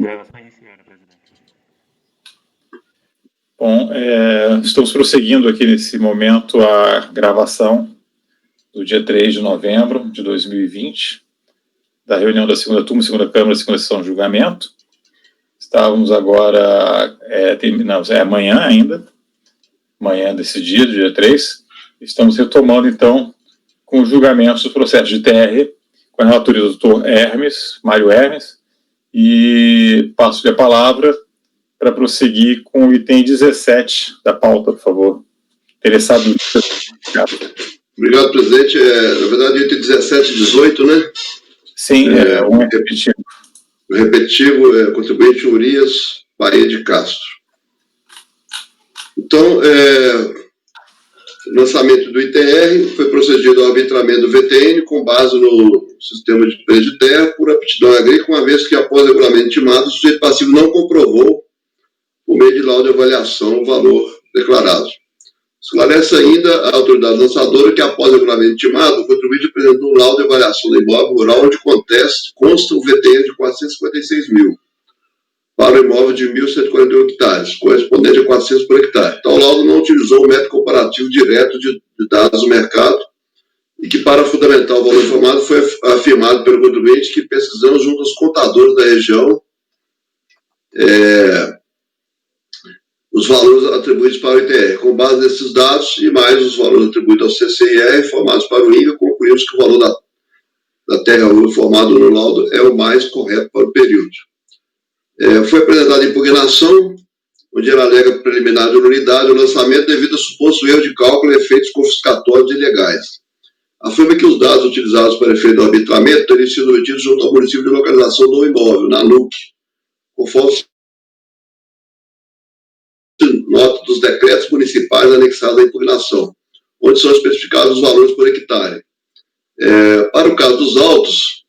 Gravação iniciada, presidente. Bom, estamos prosseguindo aqui nesse momento a gravação do dia 3 de novembro de 2020, da reunião da segunda turma, segunda Câmara, segunda sessão de julgamento. Estávamos agora, terminamos, amanhã ainda, amanhã desse dia 3. Estamos retomando, então, com os julgamentos dos processos de TR, com a relatoria do doutor Mário Hermes, e passo-lhe a palavra para prosseguir com o item 17 da pauta, por favor. Interessado em... Obrigado, presidente. Na verdade, o item 17 e 18, né? Sim, um repetitivo. O repetitivo é contribuinte Urias Paredes Castro. Então, lançamento do ITR foi procedido ao arbitramento do VTN com base no sistema de preço de terra por aptidão agrícola, uma vez que, após o regulamento intimado, o sujeito passivo não comprovou, por meio de laudo de avaliação, o valor declarado. Esclarece ainda a autoridade lançadora que, após o regulamento intimado, o contribuinte apresentou um laudo de avaliação do imóvel rural onde consta o VTN de 456 mil para o imóvel de 1.148 hectares, correspondente a 400 por hectare. Tal laudo não utilizou o método comparativo direto de dados do mercado e que, para fundamentar o valor informado, foi afirmado pelo contribuinte que, pesquisando junto aos contadores da região, os valores atribuídos para o ITR. Com base nesses dados e mais os valores atribuídos ao CCIR informados para o INCA, concluímos que o valor da terra informado no laudo é o mais correto para o período. Foi apresentada a impugnação, onde ela alega preliminar de nulidade o lançamento devido a suposto erro de cálculo e efeitos confiscatórios ilegais. Afirma que os dados utilizados para efeito do arbitramento teriam sido obtidos junto ao município de localização do imóvel, na NUC, conforme nota dos decretos municipais anexados à impugnação, onde são especificados os valores por hectare. Para o caso dos autos,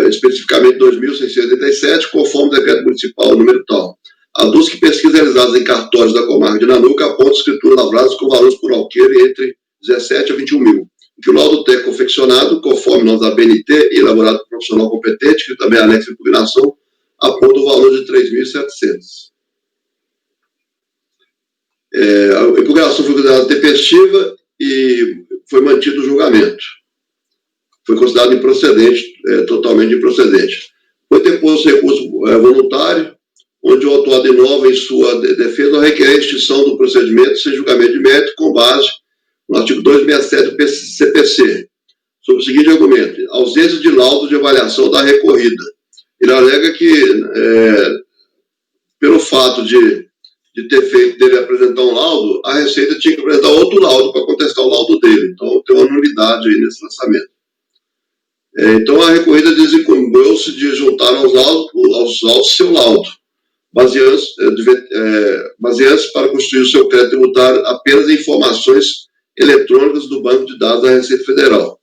especificamente 2.687, conforme o decreto municipal número tal. Aduz que pesquisas realizadas em cartórios da comarca de Nanuca apontam escrituras lavradas com valores por alqueire entre 17 a 21 mil, que o laudo técnico confeccionado, conforme nós da BNT e elaborado por profissional competente, que também anexa a impugnação, aponta o valor de 3.700. A impugnação foi considerada tempestiva e foi mantido o julgamento. Foi considerado improcedente, totalmente improcedente. Foi deposto recurso voluntário, onde o autor inova em sua defesa requer a extinção do procedimento sem julgamento de mérito com base no artigo 267 do CPC, sob o seguinte argumento: ausência de laudo de avaliação da recorrida. Ele alega que, pelo fato de ter feito dele apresentar um laudo, a Receita tinha que apresentar outro laudo para contestar o laudo dele. Então, tem uma nulidade aí nesse lançamento. Então, a recorrida desincumbeu-se de juntar aos autos seu laudo, baseando-se para construir o seu crédito tributário apenas em informações eletrônicas do Banco de Dados da Receita Federal.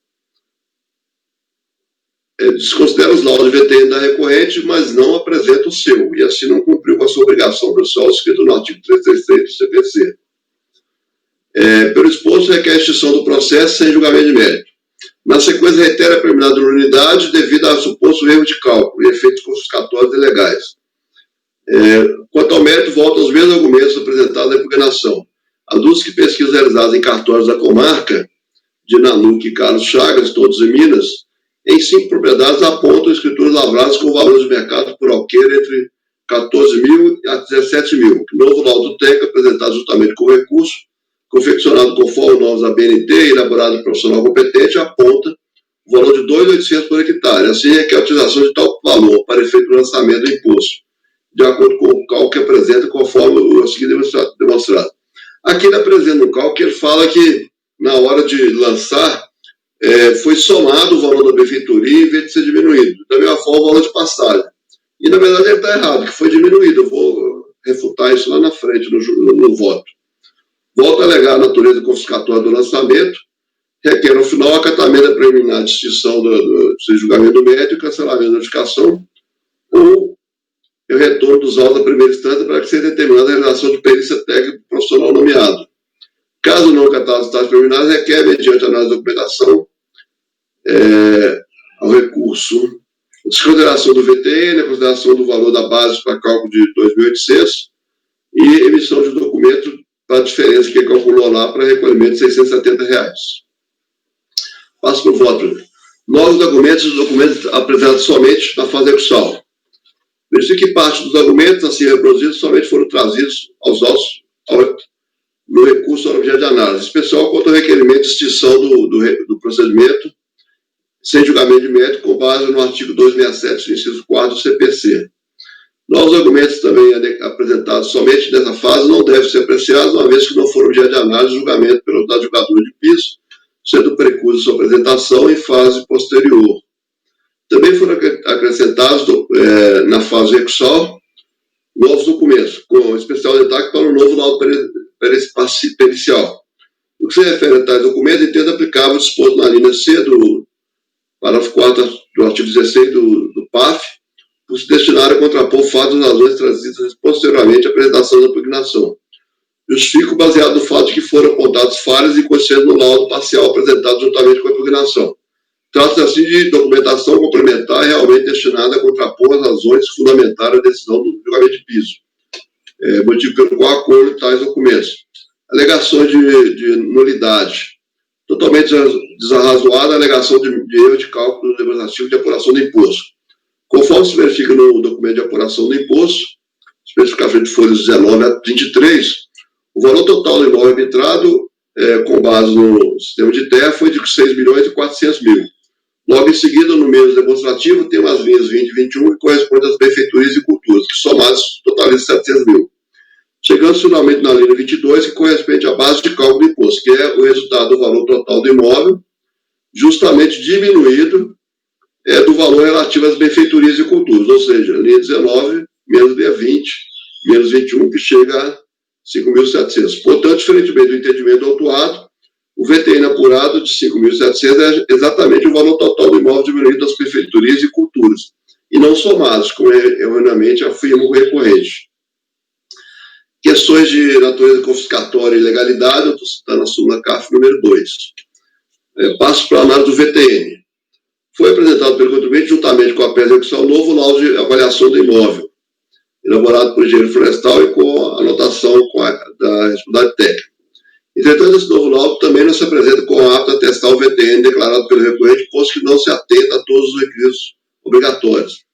Desconsidera os laudos de VTN da recorrente, mas não apresenta o seu, e assim não cumpriu com a sua obrigação pessoal escrito no artigo 333 do CPC. Pelo exposto, requer a extinção do processo sem julgamento de mérito. Na sequência, reitera a preliminar de nulidade devido a suposto erro de cálculo e efeitos confiscatórios ilegais. Quanto ao mérito, volta aos mesmos argumentos apresentados na impugnação. Aduz que pesquisas realizadas em cartórios da comarca de Nanuque e Carlos Chagas, todos em Minas, em 5 propriedades apontam escrituras lavradas com valores de mercado por alqueire entre 14 mil a 17 mil. O novo laudo técnico apresentado juntamente com o recurso, confeccionado conforme nós da BNT e elaborado por profissional competente, aponta o valor de 2.800 por hectare. Assim, requer a utilização de tal valor para efeito do lançamento do imposto, de acordo com o cálculo que apresenta, conforme o seguinte demonstrado. Aqui ele apresenta um cálculo que ele fala que, na hora de lançar, foi somado o valor da benfeitoria em vez de ser diminuído. Da mesma forma, o valor de passagem. E, na verdade, ele está errado, que foi diminuído. Eu vou refutar isso lá na frente, no voto. Volta a alegar a natureza confiscatória do lançamento, requer, ao final, o acatamento da preliminar de extinção do julgamento do mérito e cancelamento da notificação, ou o retorno dos autos da primeira instância para que seja determinada a realização de perícia técnica profissional nomeado. Caso não acatados os tais preliminares, requer, mediante análise da documentação, ao recurso desconsideração do VTN, a consideração do valor da base para cálculo de 2.800 e emissão de documento para a diferença que calculou lá para recolhimento de R$670. Passo para o voto. Novos documentos apresentados somente na fase execução. Verifique que parte dos argumentos assim reproduzidos somente foram trazidos aos autos no recurso ao objeto de análise, especial quanto ao requerimento de extinção do procedimento sem julgamento de mérito com base no artigo 267, inciso 4 do CPC. Novos argumentos também apresentados somente nessa fase não devem ser apreciados, uma vez que não foram objeto de análise e julgamento pelo adjudicador de piso, sendo preclusa sua apresentação em fase posterior. Também foram acrescentados na fase execução novos documentos, com especial destaque para o novo laudo pericial. No que se refere a tais documentos, entendo aplicável o disposto na linha C do parágrafo 4 do artigo 16 do PAF, por se destinar a contrapor fatos e razões trazidas posteriormente à apresentação da impugnação. Justifico baseado no fato de que foram apontados falhas e conscientes no laudo parcial apresentado juntamente com a impugnação. Trata-se assim de documentação complementar realmente destinada a contrapor as razões que fundamentaram a decisão do julgamento de piso, motivo pelo qual acolho tais documentos. Alegações de nulidade. Totalmente desarrazoada a alegação de erro de cálculo do demonstrativo de apuração do imposto. Conforme se verifica no documento de apuração do imposto, especificamente folhas 19 a 23, o valor total do imóvel arbitrado, com base no sistema de terra, foi de 6.400.000. Logo em seguida, no mesmo demonstrativo, tem as linhas 20 e 21, que correspondem às benfeitorias e culturas, que somadas totalizam 700.000. Chegando finalmente na linha 22, que corresponde à base de cálculo do imposto, que é o resultado do valor total do imóvel, justamente diminuído do valor relativo às benfeitorias e culturas, ou seja, linha 19 menos linha 20, menos 21, que chega a 5.700. Portanto, diferentemente do entendimento autuado, o VTN apurado de 5.700 é exatamente o valor total do imóvel diminuído das benfeitorias e culturas, e não somados, como erroneamente afirma o recorrente. Questões de natureza confiscatória e legalidade, eu estou citando a súmula CAF número 2. Passo para a análise do VTN. Foi apresentado pelo contribuinte, juntamente com a pré-execução, novo laudo de avaliação do imóvel, elaborado por engenheiro florestal e com anotação da responsabilidade técnica. Entretanto, esse novo laudo também não se apresenta com apto a testar o VTN declarado pelo recorrente, posto que não se atenta a todos os requisitos obrigatórios,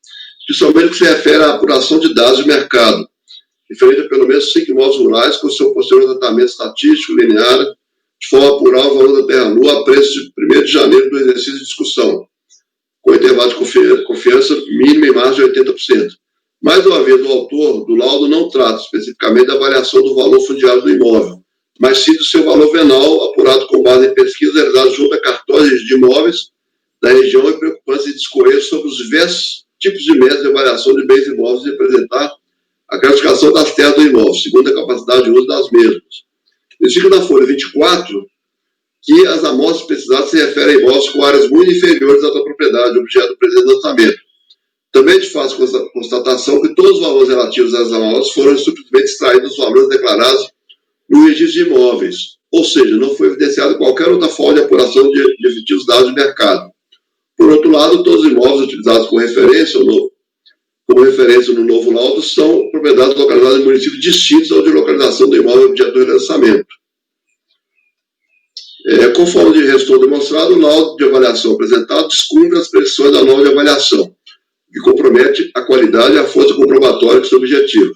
especialmente no que se refere à apuração de dados de mercado, referente a pelo menos 5 imóveis rurais, com seu posterior tratamento estatístico linear, de forma a apurar o valor da terra nua a preço de 1º de janeiro do exercício de discussão, com intervalo de confiança mínimo em mais de 80%. Mais uma vez, o autor do laudo não trata especificamente da avaliação do valor fundiário do imóvel, mas sim do seu valor venal, apurado com base em pesquisa realizada junto a cartórios de imóveis da região e preocupância de discorrer sobre os diversos tipos de métodos de avaliação de bens imóveis e representar a classificação das terras do imóvel, segundo a capacidade de uso das mesmas. Verifica na folha 24 que as amostras pesquisadas se referem a imóveis com áreas muito inferiores à da propriedade, objeto do presente lançamento. Também de fácil constatação que todos os valores relativos às amostras foram simplesmente extraídos dos valores declarados no registro de imóveis, ou seja, não foi evidenciado qualquer outra forma de apuração de efetivos dados de mercado. Por outro lado, todos os imóveis utilizados como referência no novo laudo são propriedades localizadas em municípios distintos ao de localização do imóvel objeto do lançamento. Conforme de restou demonstrado, o laudo de avaliação apresentado descumpre as prescrições da norma de avaliação, que compromete a qualidade e a força comprobatória que se objetiva.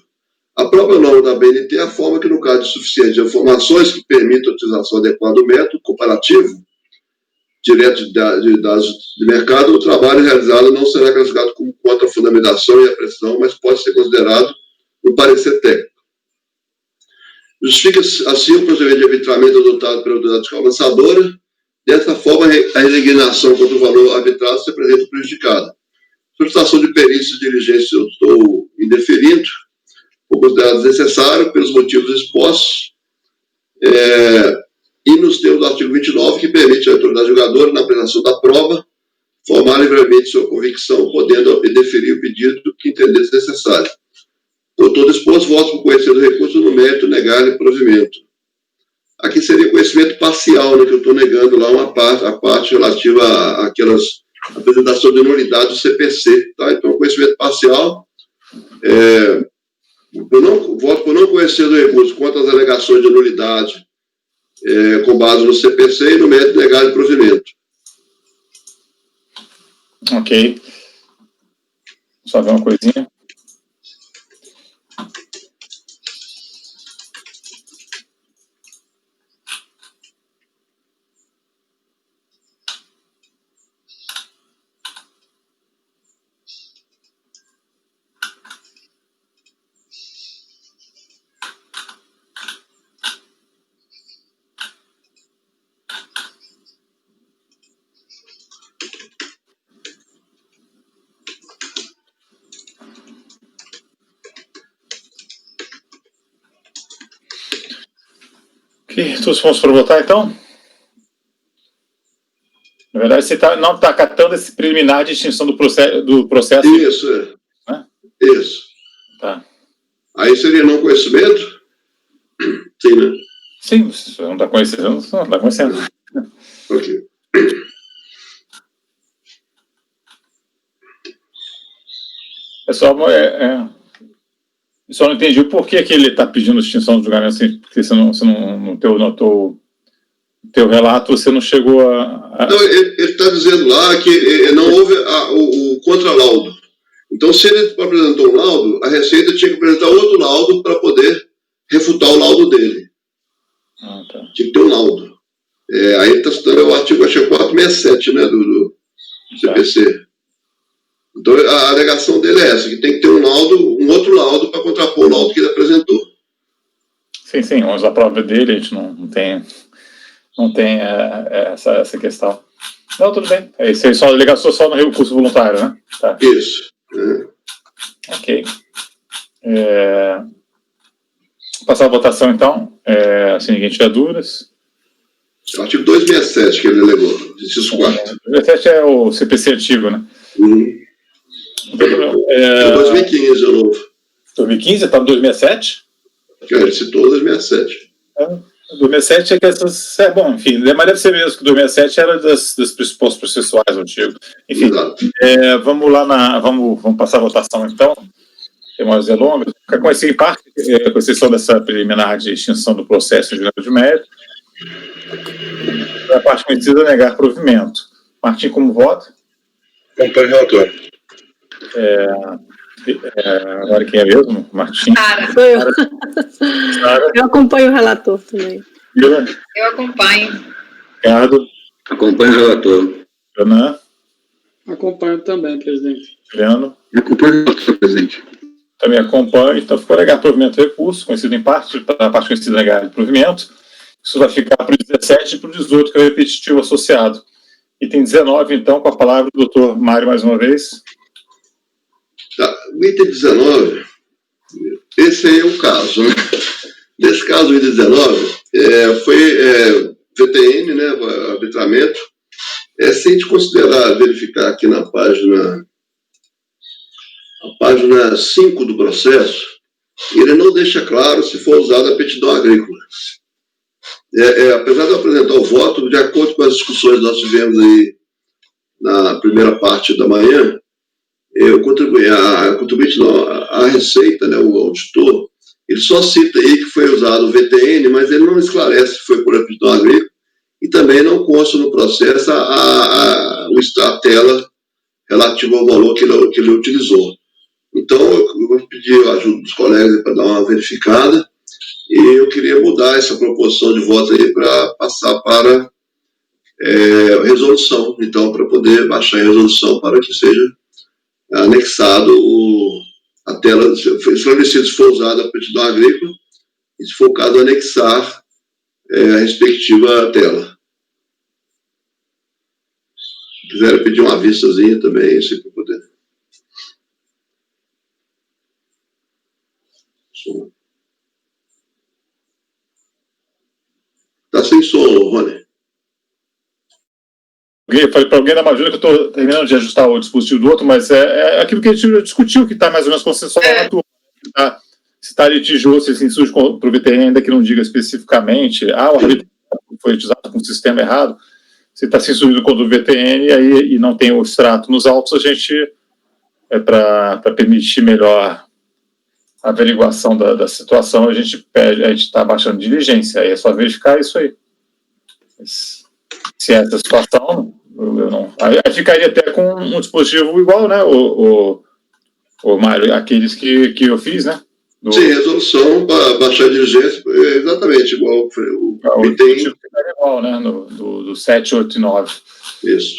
A própria norma da BNT é a forma que, no caso de suficientes informações que permitam a utilização adequada do método comparativo direto de dados de mercado, o trabalho realizado não será classificado como contra a fundamentação e a precisão, mas pode ser considerado um parecer técnico. Justifica assim o procedimento de arbitramento adotado pela autoridade lançadora. Dessa forma, a resignação contra o valor arbitrado se apresenta prejudicada. Solicitação de perícia e diligência eu estou indeferindo, ou considerado desnecessário pelos motivos expostos, e nos termos do artigo 29, que permite à autoridade julgadora, na apresentação da prova, formar livremente sua convicção, podendo deferir o pedido que entender desnecessário. Por todo exposto, voto por conhecer do recurso no mérito, negar-lhe provimento. Aqui seria conhecimento parcial, né, que eu estou negando lá a parte relativa àquelas apresentação de nulidade do CPC. Tá? Então, conhecimento parcial, voto por não conhecer do recurso quanto às alegações de nulidade com base no CPC e no mérito legal de provimento. Ok. Só ver uma coisinha. Ok, todos vamos para votar, então? Na verdade, você não está acatando esse preliminar de extinção do processo. Isso, né? Isso. Tá. Aí seria não conhecimento? Sim, né? Sim, você não está conhecendo, não está conhecendo. Ok. Pessoal, eu só não entendi o porquê que ele está pedindo extinção do julgamento, assim, porque você no teu relato você não chegou a... Não, ele está dizendo lá que não houve o contralaudo. Então, se ele apresentou um laudo, a Receita tinha que apresentar outro laudo para poder refutar o laudo dele. Tá. Tinha que ter um laudo. Aí ele está citando o artigo, acho que é 467, né, do CPC. Tá. Então, a alegação dele é essa, que tem que ter um outro laudo para contrapor o laudo que ele apresentou. Sim, mas a prova dele, a gente não tem essa questão. Não, tudo bem. Isso aí só alegação só no recurso voluntário, né? Tá. Isso. Ok. Passar a votação, então, se ninguém tiver dúvidas. É o artigo 267 que ele alegou, inciso 4. 267 é o CPC antigo, né? É 2015, de novo. 2015? Está no 267? Ele citou 2067. 2007 é que essas... bom, enfim, mas deve ser mesmo que 2007 era das pressupostos processuais antigos. Enfim, vamos lá vamos passar a votação, então. Tem mais delongas. Fica com esse parte, com exceção dessa preliminar de extinção do processo em julgamento de mérito. A parte conhecida é negar provimento. Martim, como vota? Acompanho o relator. Agora quem é mesmo? Martim? Sou eu. Sara? Eu acompanho o relator também. Vila? Eu acompanho. Ricardo? Acompanho o relator. Renan? Acompanho também, presidente. Juliano? Acompanho o relator, presidente. Também acompanho. Então, ficou negar provimento do recurso, conhecido em parte, a parte conhecida negar de provimento. Isso vai ficar para o 17 e para o 18, que é o repetitivo associado. Item 19, então, com a palavra do doutor Mário, mais uma vez. Tá. O item 19, esse aí é o caso, né? Nesse caso, o item 19, foi VTN, né, arbitramento. Se a gente verificar aqui na página 5 do processo, ele não deixa claro se for usada a aptidão agrícola. Apesar de eu apresentar o voto, de acordo com as discussões que nós tivemos aí na primeira parte da manhã, a Receita, né, o auditor, ele só cita aí que foi usado o VTN, mas ele não esclarece se foi por aptidão agrícola e também não consta no processo a tela relativa ao valor que ele utilizou. Então, eu vou pedir a ajuda dos colegas para dar uma verificada e eu queria mudar essa proposição de voto aí para passar para resolução, então, para poder baixar a resolução para que seja anexado a tela, esclarecido se for usada a aptidão agrícola e, se for o caso, anexar a respectiva tela. Se quiser pedir uma vistazinha também, se for poder. Está sem som, Rony. Eu falei para alguém da Majuna que eu estou terminando de ajustar o dispositivo do outro, mas é aquilo que a gente discutiu, que está mais ou menos consensual na turma. Se está litigioso, se surge para o VTN, ainda que não diga especificamente, o arbitramento foi utilizado com o sistema errado, se está se instruindo contra o VTN aí, e não tem o extrato nos autos, a gente, para permitir melhor a averiguação da situação, a gente está baixando diligência, aí é só verificar isso aí. Se é essa situação, eu não... Aí ficaria até com um dispositivo igual, né, o Mário, aqueles que eu fiz, né? Sim, resolução para baixar a diligência, exatamente igual o dispositivo ficaria igual, né, do 789. Isso.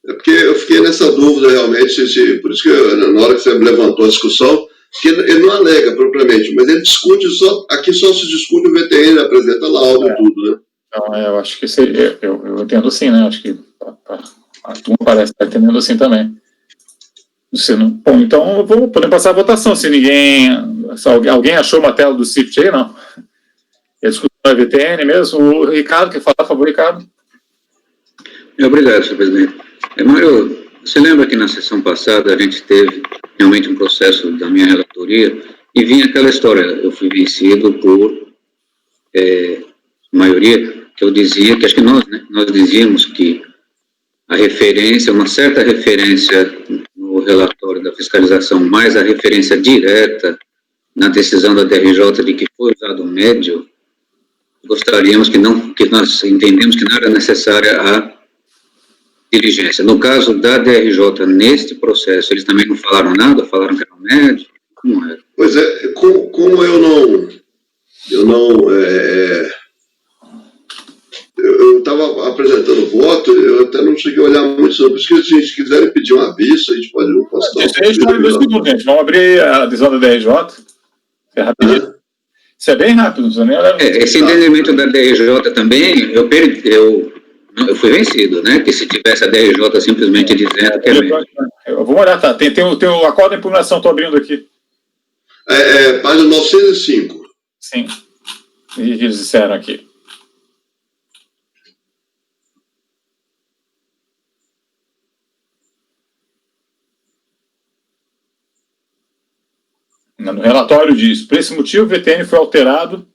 É porque eu fiquei nessa dúvida realmente, por isso que na hora que você levantou a discussão, que ele não alega propriamente, mas ele discute aqui só se discute o VTN, apresenta laudo e tudo, né? Então, eu acho que eu entendo assim, né? Acho que a turma parece estar entendendo assim também. Bom, então podemos passar a votação. Se alguém achou uma tela do CIFT aí, não? E a discussão é VTN mesmo? O Ricardo quer falar, por favor, Ricardo? Obrigado, senhor presidente. Mário, você lembra que na sessão passada a gente teve realmente um processo da minha relatoria e vinha aquela história, eu fui vencido por maioria, que eu dizia, que acho que nós dizíamos que a referência, uma certa referência no relatório da fiscalização, mais a referência direta na decisão da DRJ de que foi usado o médio, gostaríamos que nós entendemos que não era necessária a diligência. No caso da DRJ, neste processo, eles também não falaram nada, falaram que era um médio? Como era? Pois é, como eu estava apresentando o voto, eu até não cheguei a olhar muito sobre, por isso que se quiserem pedir uma vista, a gente pode postar. Gente, vamos abrir a adesão da DRJ. É rapidinho. Isso é bem rápido, não precisa nem olhar. Esse entendimento da DRJ também, eu fui vencido, né? Que se tivesse a DRJ simplesmente dizendo que é médio. Eu vou olhar, tá? Tem o acordo de impugnação, estou abrindo aqui. Página 905. Sim. E eles disseram aqui. No relatório diz, por esse motivo o VTN foi alterado,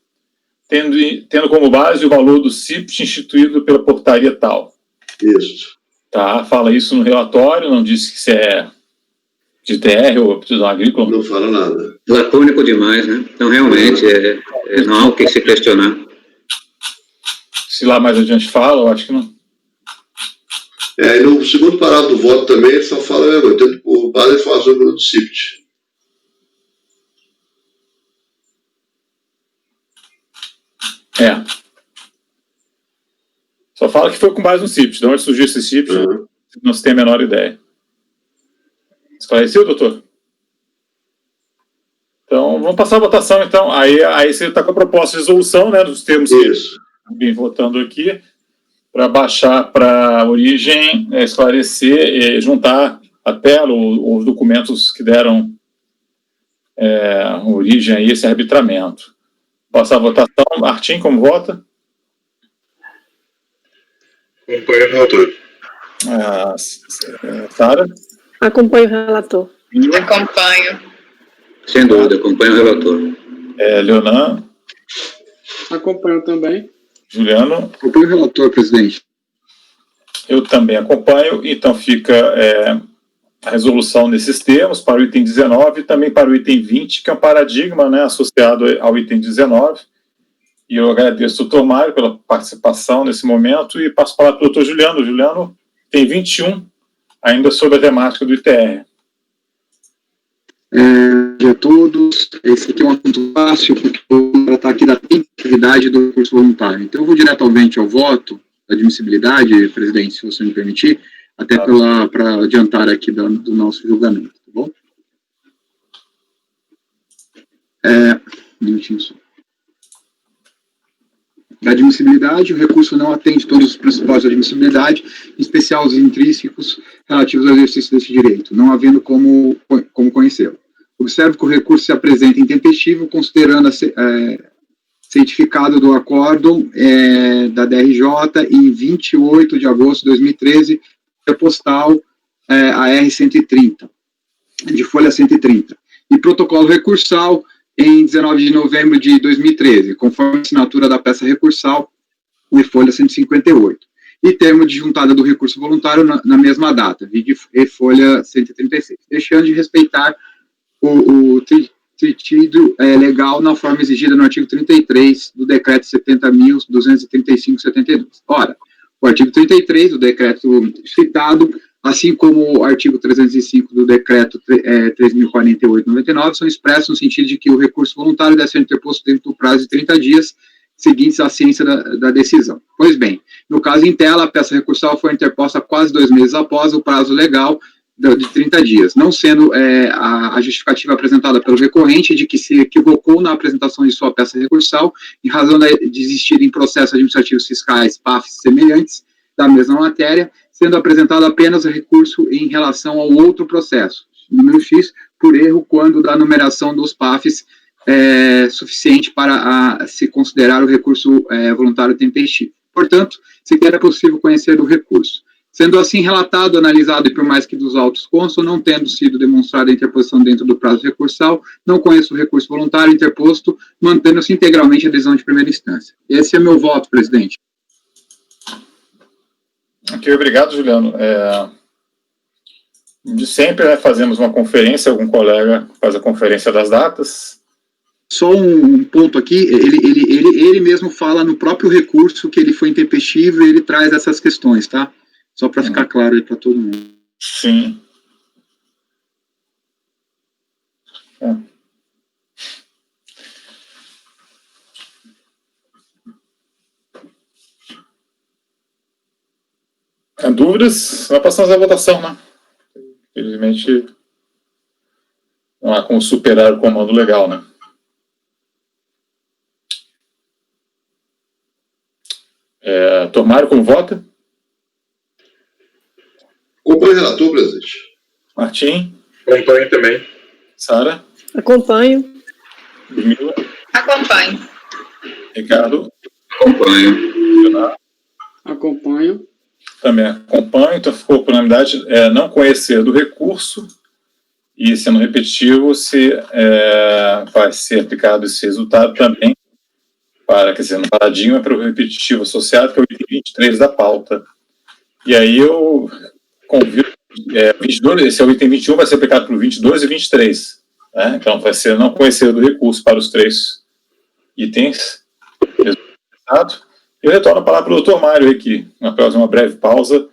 tendo como base o valor do CIPT instituído pela portaria tal. Isso. Tá, fala isso no relatório, não disse que se é de TR ou aptidão agrícola. Não fala nada. Lacônico demais, né? Então, realmente, não há o que se questionar. Se lá mais adiante fala, eu acho que não. E no segundo parágrafo do voto também, ele só fala, por base, ele fala sobre o do CIPT. Só fala que foi com base no CIPT. De onde surgiu esse CIPT, não se tem a menor ideia. Esclareceu, doutor? Então, vamos passar a votação, então. Aí você está com a proposta de resolução, né, dos termos que eu vim votando aqui, para baixar para a origem, esclarecer e juntar a tela, os documentos que deram origem a esse arbitramento. Passar a votação. Martim, como vota? Acompanho o relator. Sara? Acompanho o relator. Acompanho. Sem dúvida, acompanho o relator. Leonan? Acompanho também. Juliano? Acompanho o relator, presidente. Eu também acompanho. Então fica a resolução nesses termos para o item 19 e também para o item 20, que é um paradigma, né, associado ao item 19. E eu agradeço ao doutor Mário pela participação nesse momento e passo a palavra para o doutor Juliano. Juliano, tem 21, ainda sobre a temática do ITR. A todos, esse aqui é um assunto fácil, porque eu vou tratar aqui da atividade do recurso voluntário. Então, eu vou diretamente ao voto da admissibilidade, presidente, se você me permitir, até para adiantar aqui do nosso julgamento, tá bom? Um minutinho só. Da admissibilidade, o recurso não atende todos os pressupostos de admissibilidade, em especial os intrínsecos relativos ao exercício desse direito, não havendo como conhecê-lo. Observo que o recurso se apresenta intempestivo, considerando certificado do acórdão da DRJ em 28 de agosto de 2013, postal a R130, de folha 130, e protocolo recursal em 19 de novembro de 2013, conforme a assinatura da peça recursal com e-folha 158. E termo de juntada do recurso voluntário na mesma data, vide e-folha 136, deixando de respeitar o sentido legal na forma exigida no artigo 33 do decreto 70.235/72. Ora, o artigo 33 do decreto citado, assim como o artigo 305 do decreto 3.048/99, são expressos no sentido de que o recurso voluntário deve ser interposto dentro do prazo de 30 dias seguintes à ciência da decisão. Pois bem, no caso em tela, a peça recursal foi interposta quase 2 meses após o prazo legal de 30 dias, não sendo a justificativa apresentada pelo recorrente de que se equivocou na apresentação de sua peça recursal em razão de existirem processos administrativos fiscais, PAFs, semelhantes da mesma matéria, sendo apresentado apenas o recurso em relação ao outro processo, número X, por erro quando da numeração dos PAFs suficiente para se considerar o recurso voluntário tempestivo. Portanto, sequer é possível conhecer o recurso. Sendo assim relatado, analisado e por mais que dos autos constam, não tendo sido demonstrada a interposição dentro do prazo recursal, não conheço o recurso voluntário interposto, mantendo-se integralmente a decisão de primeira instância. Esse é meu voto, presidente. Ok, obrigado, Juliano. De sempre, fazemos uma conferência, algum colega faz a conferência das datas. Só um ponto aqui, ele mesmo fala no próprio recurso que ele foi intempestivo e ele traz essas questões, tá? Só para ficar claro aí para todo mundo. Sim. Dúvidas? Nós passamos à votação, né? Infelizmente, não há como superar o comando legal, né? Tomário, como vota? Acompanho o relator, presidente. Martim? Acompanho também. Sara? Acompanho. Ludmila? Acompanho. Ricardo? Acompanho. Acompanho. Também acompanho, então ficou por unanimidade não conhecer do recurso e, sendo repetitivo, se vai ser aplicado esse resultado também para, quer dizer, no paradigma para o repetitivo associado, que é o item 23 da pauta. E aí eu convido, 22, esse é o item 21, vai ser aplicado para o 22 e 23. Né? Então vai ser não conhecer do recurso para os 3 itens. Eu retorno a palavra para o doutor Mário aqui, após uma breve pausa,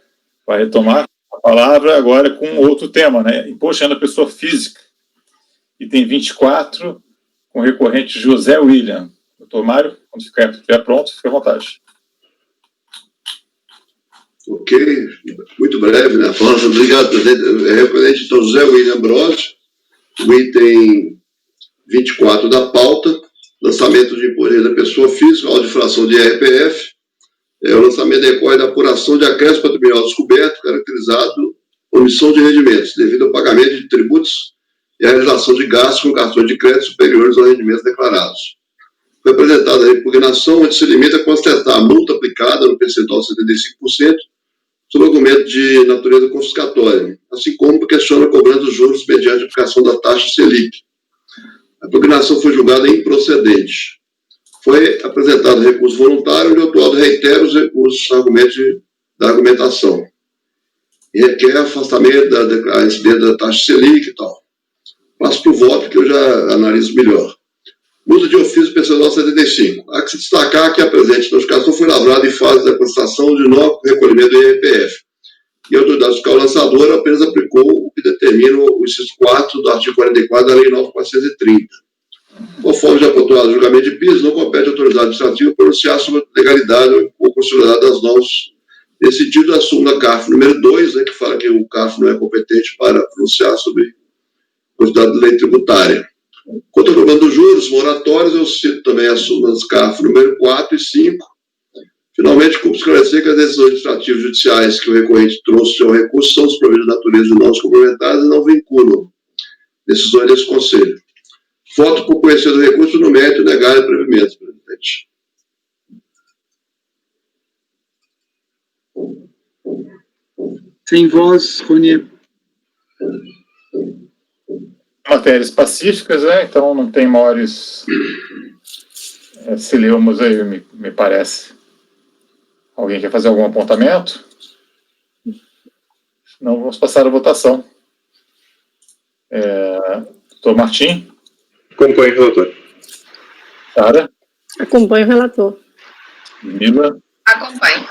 vai retomar a palavra agora com outro tema, né? Imposto de renda da pessoa física. Item 24, com o recorrente José William. Doutor Mário, quando estiver pronto, fique à vontade. Ok, muito breve, né? Obrigado, presidente. Recorrente, então, José William Ambrosio, o item 24 da pauta, lançamento de imposto de renda da pessoa física, audifração de IRPF, o lançamento decorre da apuração de acréscimo patrimonial descoberto, caracterizado por omissão de rendimentos, devido ao pagamento de tributos e a realização de gastos com cartões de crédito superiores aos rendimentos declarados. Foi apresentada a impugnação, onde se limita a constatar a multa aplicada no percentual de 75%, sob argumento de natureza confiscatória, assim como questiona a cobrança dos juros mediante a aplicação da taxa Selic. A impugnação foi julgada improcedente. Foi apresentado recurso voluntário, onde o autuado reitera os recursos da argumentação. E requer afastamento da incidência da taxa Selic e tal. Passo para o voto, que eu já analiso melhor. Multa de ofício personal 75. Há que se destacar que a presente notificação foi lavrada em fase da constatação de novo recolhimento do IRPF. E a autoridade fiscal lançadora apenas aplicou o que determina o inciso 4 do artigo 44 da Lei 9.430. Conforme já pontuado no julgamento de piso, não compete à autoridade administrativa pronunciar sobre a legalidade ou constitucionalidade das normas. Nesse sentido, a súmula CARF número 2, que fala que o CARF não é competente para pronunciar sobre a quantidade de lei tributária. Quanto ao problema dos juros moratórios, eu cito também as súmulas CARF número 4 e 5. Finalmente, cumpre esclarecer que as decisões administrativas judiciais que o recorrente trouxe ao recurso são os providos de natureza de normas complementares e não vinculam decisões desse Conselho. Voto por conhecer do recurso no mérito e negar o previmento, presidente. Sem voz, Ronier. Matérias pacíficas, então não tem maiores celeumas aí, me parece. Alguém quer fazer algum apontamento? Não, vamos passar a votação. Doutor Martim? Acompanho o relator. Sara? Acompanho o relator. Mila? Acompanho.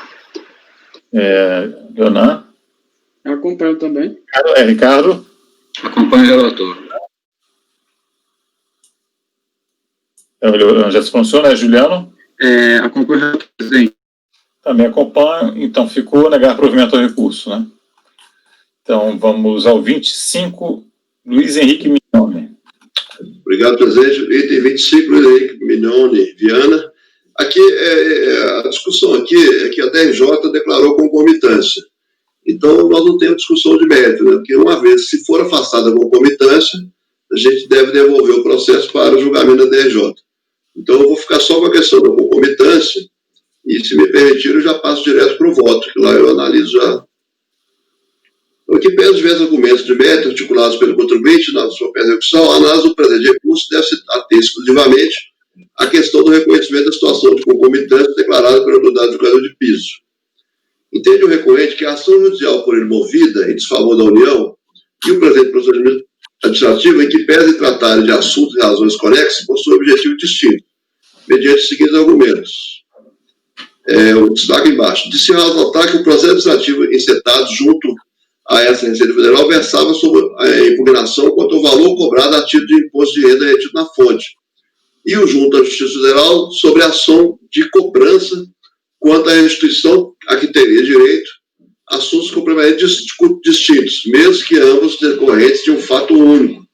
Leonan? Acompanho também. Ricardo? Acompanho o relator. Já se funciona, Juliano? Acompanho o relator, presidente. Também acompanho. Então, ficou negar provimento ao recurso, né? Então, vamos ao 25, Luiz Henrique Mignoni. Obrigado, presidente. Item 25, Luiz Henrique Mignoni Viana. Aqui, a discussão aqui é que a DRJ declarou concomitância. Então, nós não temos discussão de mérito, né? Porque uma vez, se for afastada a concomitância, a gente deve devolver o processo para o julgamento da DRJ. Então, eu vou ficar só com a questão da concomitância e, se me permitir, eu já passo direto para o voto, que lá eu analiso já. O que pesa os diversos argumentos de mérito articulados pelo contribuinte na sua persecução, a análise do presente recurso deve se ater exclusivamente à questão do reconhecimento da situação de concomitância declarada pela autoridade julgadora de piso. Entende o recorrente que a ação judicial por ele movida em desfavor da União e o presente procedimento administrativo, em que pese tratar de assuntos e razões conexas, possui objetivo distinto, mediante os seguintes argumentos. O destaque embaixo. De se notar que o processo administrativo encetado junto a essa Receita Federal versava sobre a impugnação quanto ao valor cobrado a título de imposto de renda retido na fonte, e o junto à Justiça Federal sobre a ação de cobrança quanto à restituição a que teria direito, assuntos completamente distintos, mesmo que ambos decorrentes de um fato único,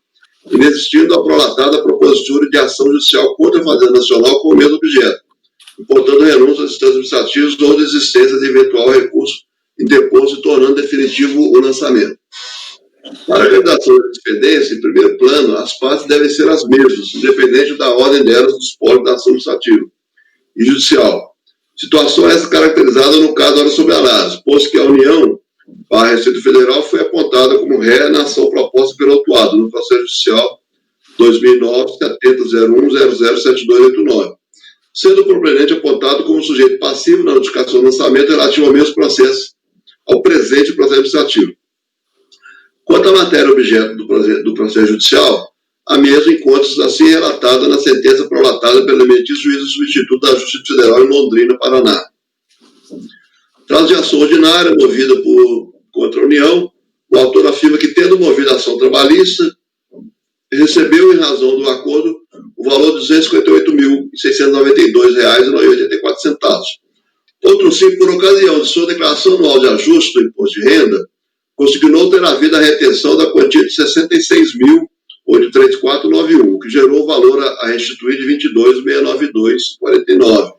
inexistindo a prolatada propositura de ação judicial contra a Fazenda Nacional com o mesmo objeto, importando renúncia às instâncias administrativas ou desistência de eventual recurso interposto e tornando definitivo o lançamento. Para a redação da despendência, em primeiro plano, as partes devem ser as mesmas, independente da ordem delas dos polos da ação administrativa e judicial. Situação essa caracterizada no caso da hora sobre análise, pois que a União, a Receita Federal, foi apontada como ré na ação proposta pelo autuado no processo judicial 2009-7001-007289, sendo propriamente apontado como sujeito passivo na notificação do lançamento relativo ao mesmo processo, ao presente processo administrativo. Quanto à matéria objeto do processo judicial, a mesma encontra-se assim relatada na sentença prolatada pelo eminente juízo substituto da Justiça Federal em Londrina, Paraná. Trato de ação ordinária movida contra a União, o autor afirma que, tendo movido a ação trabalhista, recebeu, em razão do acordo, o valor de R$ 258.692,84. Outro sim, por ocasião de sua declaração anual de ajuste do imposto de renda, consignou ter havido a retenção da quantia de R$ 66.834,91, que gerou o valor a restituir de R$ 22.692,49.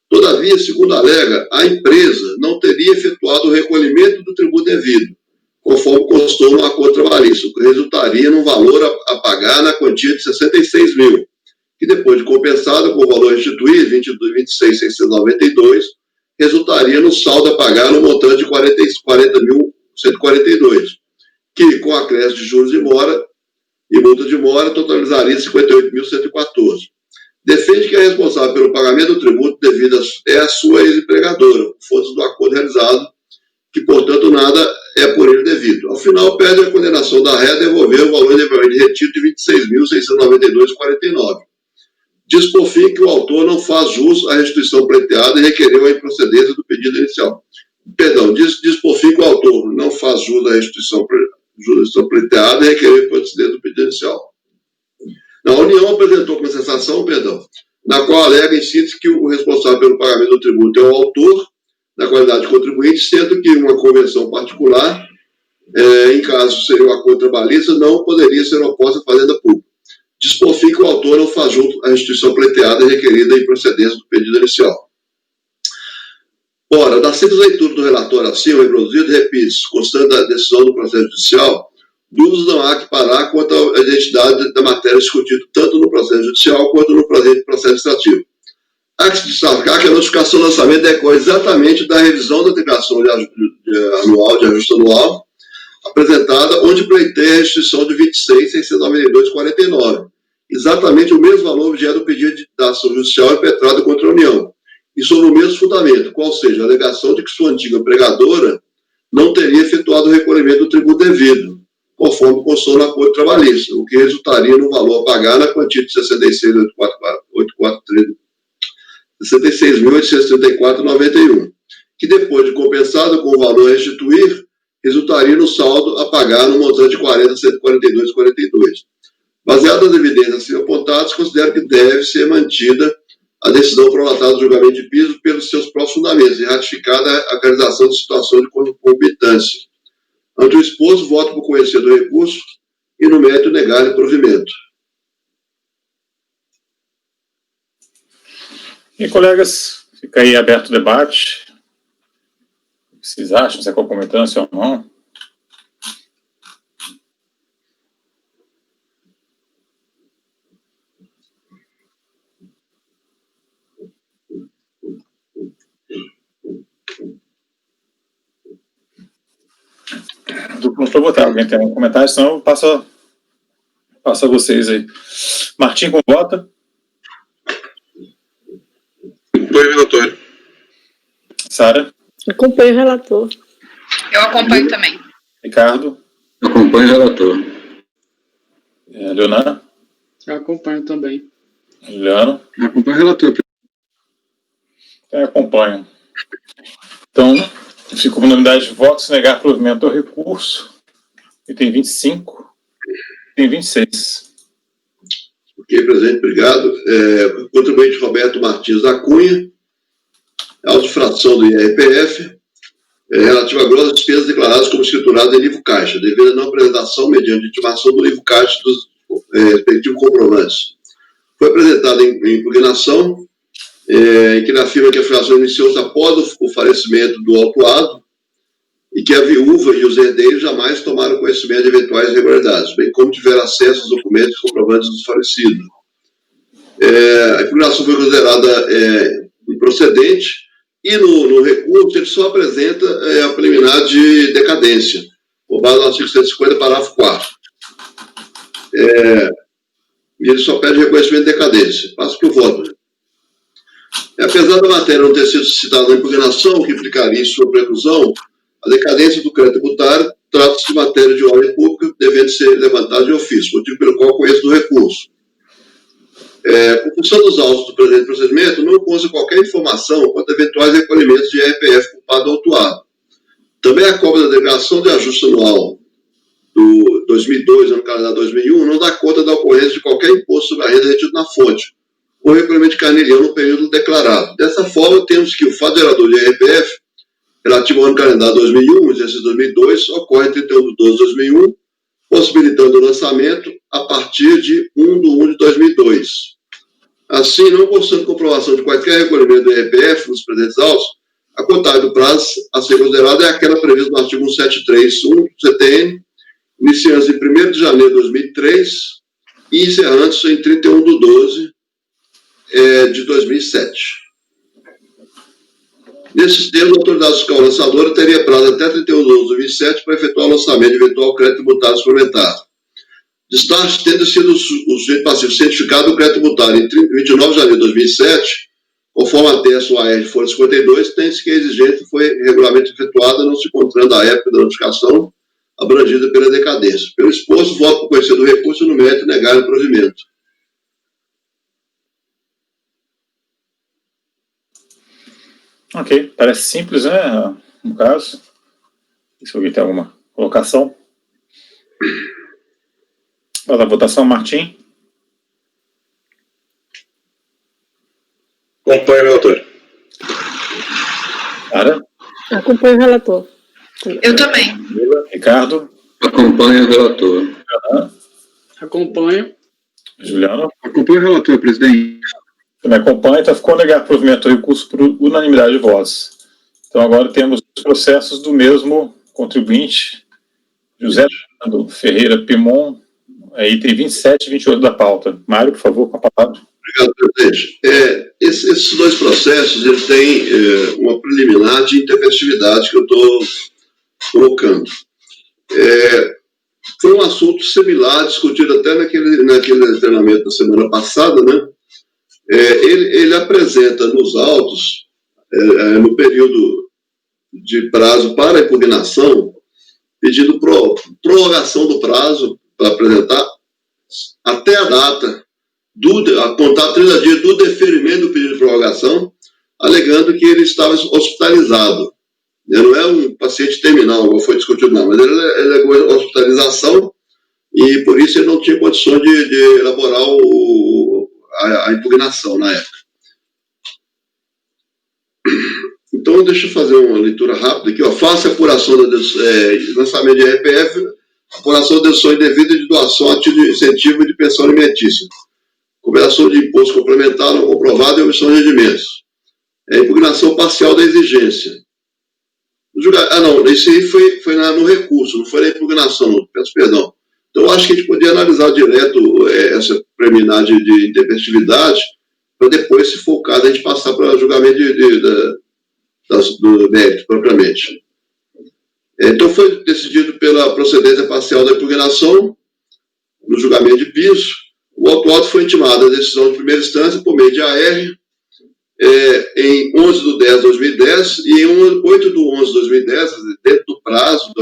Todavia, segundo alega, a empresa não teria efetuado o recolhimento do tributo devido, conforme constou no acordo trabalhista, o que resultaria num valor a pagar na quantia de R$ 66 mil, que depois de compensado com o valor restituído, R$ 26.692, resultaria no saldo a pagar no montante de R$ 40.142, que, com acréscimo de juros e multa de mora, totalizaria R$ 58.114. Defende que a responsável pelo pagamento do tributo devido é a sua ex-empregadora, fontes do acordo realizado, que, portanto, nada é por ele devido. Ao final, pede a condenação da ré a devolver o valor indevidamente retido de R$ 26.692,49. Diz, por fim, que o autor não faz jus à restituição pleiteada e requereu a improcedência do pedido inicial. Perdão, diz por fim que o autor não faz jus à restituição pleiteada e requereu a improcedência do pedido inicial. A União apresentou contestação, na qual alega em síntese que o responsável pelo pagamento do tributo é o autor, na qualidade de contribuinte, sendo que uma convenção particular, em caso seria um acordo trabalhista, não poderia ser oposta à Fazenda Pública. Diz por fim que o autor não faz junto à restituição pleiteada requerida em procedência do pedido inicial. Ora, da simples leitura do relatório acima reproduzido, repito, constante da decisão do processo judicial, dúvidas não há que parar quanto à identidade da matéria discutida tanto no processo judicial quanto no processo administrativo. Há que se destacar que a notificação do lançamento decorre exatamente da revisão da declaração de ajuste anual, apresentada, onde pleiteia a restituição de R$ 26.692,49, exatamente o mesmo valor objeto do pedido da ação judicial impetrada contra a União, e sobre o mesmo fundamento, qual seja a alegação de que sua antiga empregadora não teria efetuado o recolhimento do tributo devido, conforme constou no acordo trabalhista, o que resultaria no valor a pagar na quantia de 66.834,91, que depois de compensado com o valor a restituir, resultaria no saldo a pagar no montante de 40.142,42. Baseado nas evidências assim apontadas, considero que deve ser mantida a decisão prolatada do julgamento de piso pelos seus próprios fundamentos e ratificada a realização de situação de concomitância. Ante o exposto, voto por conhecer do recurso e, no mérito, negar o provimento. E, colegas, fica aí aberto o debate. O que vocês acham? Se é concomitância ou não? Do ponto para votar. Alguém tem algum comentário? Senão eu passo a vocês aí. Martim, como vota? Acompanho o relator. Sara? Acompanho o relator. Eu acompanho também. Ricardo? Acompanho o relator. Leonan? Eu acompanho também. Juliano? Acompanho o relator. Eu acompanho. Então, fico com unanimidade de votos, negar provimento ao recurso. E tem 25. Tem 26. Ok, presidente, obrigado. Contribuinte Roberto Martins da Cunha, autofração do IRPF, relativa a grossas despesas declaradas como escriturado em livro caixa, devido à não apresentação mediante intimação do livro caixa dos respectivos comprovantes. Foi apresentada em impugnação, em que ele afirma que a fração iniciou-se após o falecimento do autuado e que a viúva e os herdeiros jamais tomaram conhecimento de eventuais irregularidades, bem como tiveram acesso aos documentos comprovantes do falecido. A impugnação foi considerada improcedente e no recurso ele só apresenta a preliminar de decadência, com base no artigo 150, parágrafo 4º. E ele só pede reconhecimento de decadência. Passo que eu voto. Apesar da matéria não ter sido citada na impugnação, o que implicaria em sua preclusão, a decadência do crédito tributário trata-se de matéria de ordem pública, devendo ser levantada de ofício, motivo pelo qual conheço do recurso. Com função dos autos do presente procedimento, não consta qualquer informação quanto a eventuais recolhimentos de IRPF culpado ou autuado. Também a cópia da declaração de ajuste anual do 2002, ano calendário 2001, não dá conta da ocorrência de qualquer imposto sobre a renda retido na fonte, ou recolhimento de carnê-leão no período declarado. Dessa forma, temos que o fato gerador de IRPF, relativo ao ano calendário 2001, exercício 2002, ocorre em 31 de 12 de 2001, possibilitando o lançamento a partir de 1 de 1 de 2002. Assim, não constando comprovação de qualquer recolhimento do IRPF nos presentes autos, a contagem do prazo a ser considerada é aquela prevista no artigo 173.1 do CTN, iniciando-se em 1º de janeiro de 2003 e encerrando-se em 31 de 12 de 2007. Nesses termos, a autoridade fiscal lançadora teria prazo até 31 de 12 de 2007 para efetuar o lançamento de eventual crédito tributário suplementar. Destaque tendo sido o sujeito passivo certificado do crédito tributário em 29 de janeiro de 2007, conforme atesta o AR de folha 52, tem-se que a exigência foi regularmente efetuada, não se encontrando a época da notificação abrangida pela decadência. Pelo exposto, voto por conhecer do recurso no mérito e negar o provimento. Ok, parece simples, né, no caso. Se alguém tem alguma colocação. Para a votação, Martim. Acompanho o relator. Sara. Acompanho o relator. Eu também. Ricardo. Acompanho o relator. Acompanho. Juliano. Acompanho o relator, presidente. Também acompanha, então ficou negar provimento ao recurso por unanimidade de votos. Então agora temos os processos do mesmo contribuinte, José Ferreira Pimon, item 27 e 28 da pauta. Mário, por favor, com a palavra. Obrigado, presidente. Esses dois processos eles têm uma preliminar de intempestividade que eu estou colocando. Foi um assunto similar, discutido até naquele treinamento da semana passada, né? Ele apresenta nos autos no período de prazo para impugnação, pedindo prorrogação do prazo para apresentar até a data, a contar 30 dias do deferimento do pedido de prorrogação, alegando que ele estava hospitalizado. Ele não é um paciente terminal, como foi discutido, não, mas ele alegou hospitalização e por isso ele não tinha condições de elaborar a impugnação na época. Então, deixa eu fazer uma leitura rápida aqui. Faça a apuração do lançamento de RPF, apuração de dedução indevida de doação a título de incentivo de pensão alimentícia, combinação de imposto complementar não comprovado e omissão de rendimentos, impugnação parcial da exigência. Não, isso aí foi no recurso, não foi na impugnação, peço perdão. Então, acho que a gente poderia analisar direto essa preliminar de intempestividade, para depois, se for o caso, a gente passar para julgamento do mérito, propriamente. Então, foi decidido pela procedência parcial da impugnação, no julgamento de piso. O autuado foi intimado a decisão de primeira instância por meio de AR, em 11/10/2010 e em 8/11/2010, dentro do prazo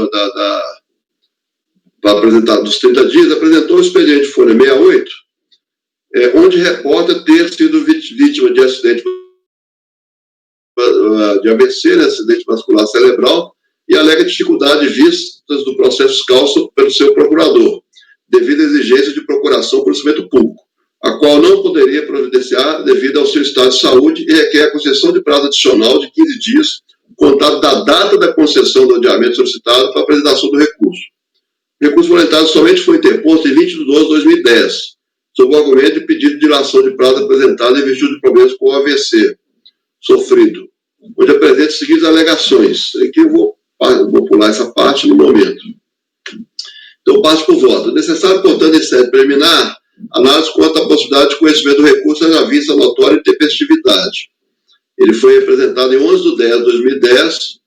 para apresentar dos 30 dias, apresentou o expediente folha 68, onde reporta ter sido vítima de acidente de AVC, acidente vascular cerebral, e alega dificuldade vistas do processo fiscal pelo seu procurador, devido à exigência de procuração por instrumento público, a qual não poderia providenciar devido ao seu estado de saúde e requer a concessão de prazo adicional de 15 dias, contado da data da concessão do adiamento solicitado para a apresentação do recurso. O recurso voluntário somente foi interposto em 20/12/2010, sob o argumento de pedido de dilação de prazo apresentado em virtude de problemas com o AVC sofrido, onde apresenta as seguintes alegações. Aqui eu vou pular essa parte no momento. Então, passo por voto. Necessário, portanto, em sede preliminar, análise quanto à possibilidade de conhecimento do recurso à vista notória de tempestividade. Ele foi apresentado em 11/10/2010.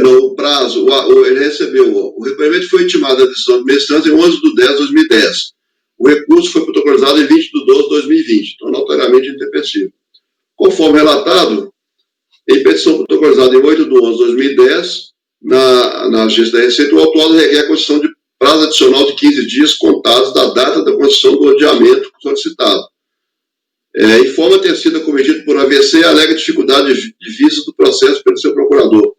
No prazo, ele recebeu, o requerimento foi intimado à decisão de primeira instância em 11/10/2010. O recurso foi protocolizado em 20/12/2020, então notoriamente intempestivo. Conforme relatado, em petição protocolizada em 8/11/2010, na agência da Receita, o autuado requer a concessão de prazo adicional de 15 dias contados da data da concessão do adiamento solicitado. Informa ter sido acometido por AVC e alega dificuldade de vista do processo pelo seu procurador,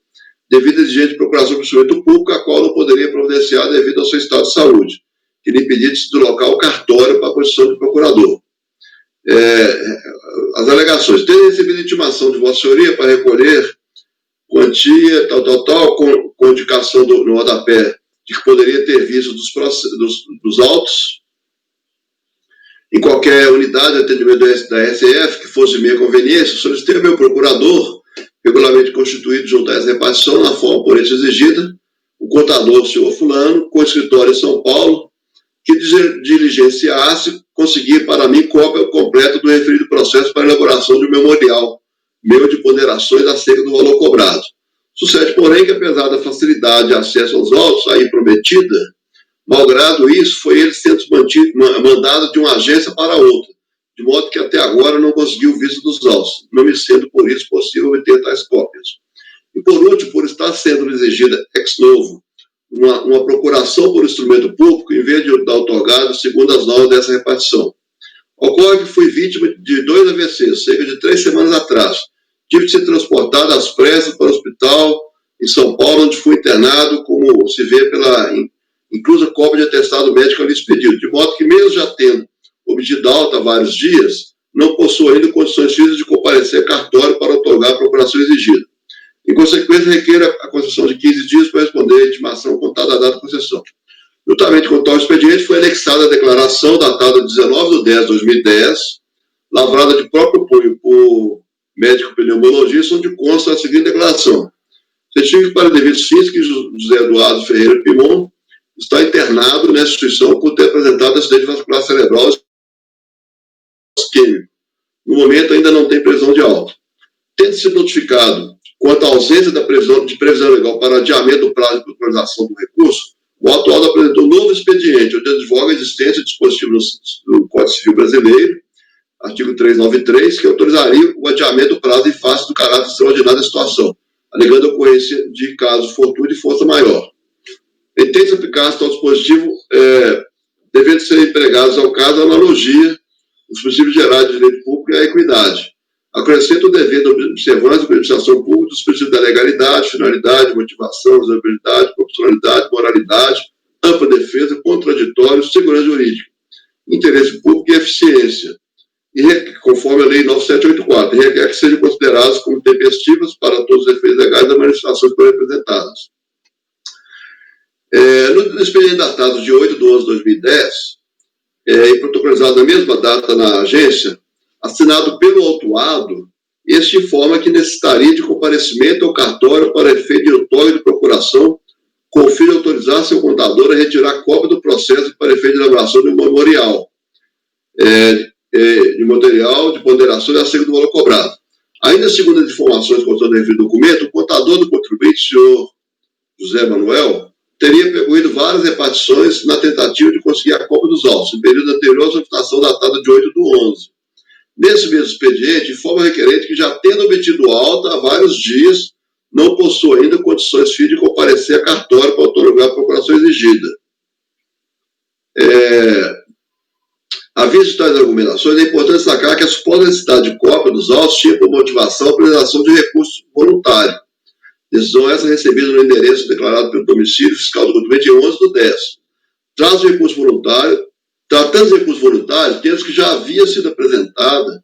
devido à exigência de procuração do instrumento público, a qual não poderia providenciar devido ao seu estado de saúde, que lhe impedia de se deslocar ao cartório para a posição de procurador. As alegações. Tendo recebido intimação de Vossa Senhoria para recolher quantia, com indicação no rodapé de que poderia ter visto dos autos, em qualquer unidade de atendimento da SF, que fosse de minha conveniência, solicitei ao meu procurador, regularmente constituído junto a essa repartição, na forma por isso exigida, o contador, o senhor fulano, com escritório em São Paulo, que diligenciasse conseguir para mim cópia completa do referido processo para elaboração de um memorial meu de ponderações acerca do valor cobrado. Sucede, porém, que apesar da facilidade de acesso aos autos aí prometida, malgrado isso, foi ele sendo mandado de uma agência para outra, de modo que até agora não conseguiu o visto dos autos, não me sendo por isso possível obter tais cópias. E por último, por estar sendo exigida ex novo uma procuração por instrumento público, em vez de dar otorgado segundo as normas dessa repartição. Ocorre que fui vítima de 2 AVCs, cerca de 3 semanas atrás. Tive de ser transportado às pressas para o hospital em São Paulo, onde fui internado, como se vê pela inclusa cópia de atestado médico ali expedido, de modo que, mesmo já tendo obtido alta há vários dias, não possuo ainda condições físicas de comparecer a cartório para otorgar a procuração exigida. Em consequência, requer a concessão de 15 dias para responder a intimação contada a data de concessão. Juntamente com tal expediente, foi anexada a declaração datada de 19/10/2010, lavrada de próprio punho por médico pneumologista, onde consta a seguinte declaração. Certifico para devidos fins que José Eduardo Ferreira Pimon está internado nessa instituição por ter apresentado acidente vascular cerebral isquêmico. No momento, ainda não tem previsão de alta. Tendo sido notificado quanto à ausência de previsão legal para adiamento do prazo de procuração do recurso, o autuado apresentou um novo expediente, onde advoga a existência de dispositivo no Código Civil Brasileiro, artigo 393, que autorizaria o adiamento do prazo em face do caráter extraordinário da situação, alegando a ocorrência de caso fortuito de força maior. Entende-se aplicar tal dispositivo, devendo ser empregados ao caso a analogia dos princípios gerais de direito público e a equidade. Acrescenta o dever de observância da administração pública dos princípios da legalidade, finalidade, motivação, usabilidade, proporcionalidade, moralidade, ampla defesa, contraditório, segurança jurídica, interesse público e eficiência, conforme a Lei 9784, e requer que sejam considerados como tempestivas para todos os efeitos legais das manifestações por representadas. No expediente datado de 8/11/2010, e protocolizado na mesma data na agência, assinado pelo autuado, este informa que necessitaria de comparecimento ao cartório para efeito de outorga de procuração, com o fim de autorizar seu contador a retirar cópia do processo para efeito de elaboração de um memorial, de ponderação e acerca do valor cobrado. Ainda segundo as informações constantes do referido documento, o contador do contribuinte, senhor José Manuel, teria percorrido várias repartições na tentativa de conseguir a cópia dos autos, no período anterior à solicitação datada de 8/11. Nesse mesmo expediente, informa o requerente que, já tendo obtido alta há vários dias, não possui ainda condições de comparecer a cartório para otorgar a procuração exigida. À vista de tais argumentações, é importante destacar que a suposta necessidade de cópia dos autos tinha por motivação a apresentação de recurso voluntário. Decisão essa recebida no endereço declarado pelo domicílio fiscal do contribuinte em 11/10. Tratando-se de recurso voluntário, temos que já havia sido apresentada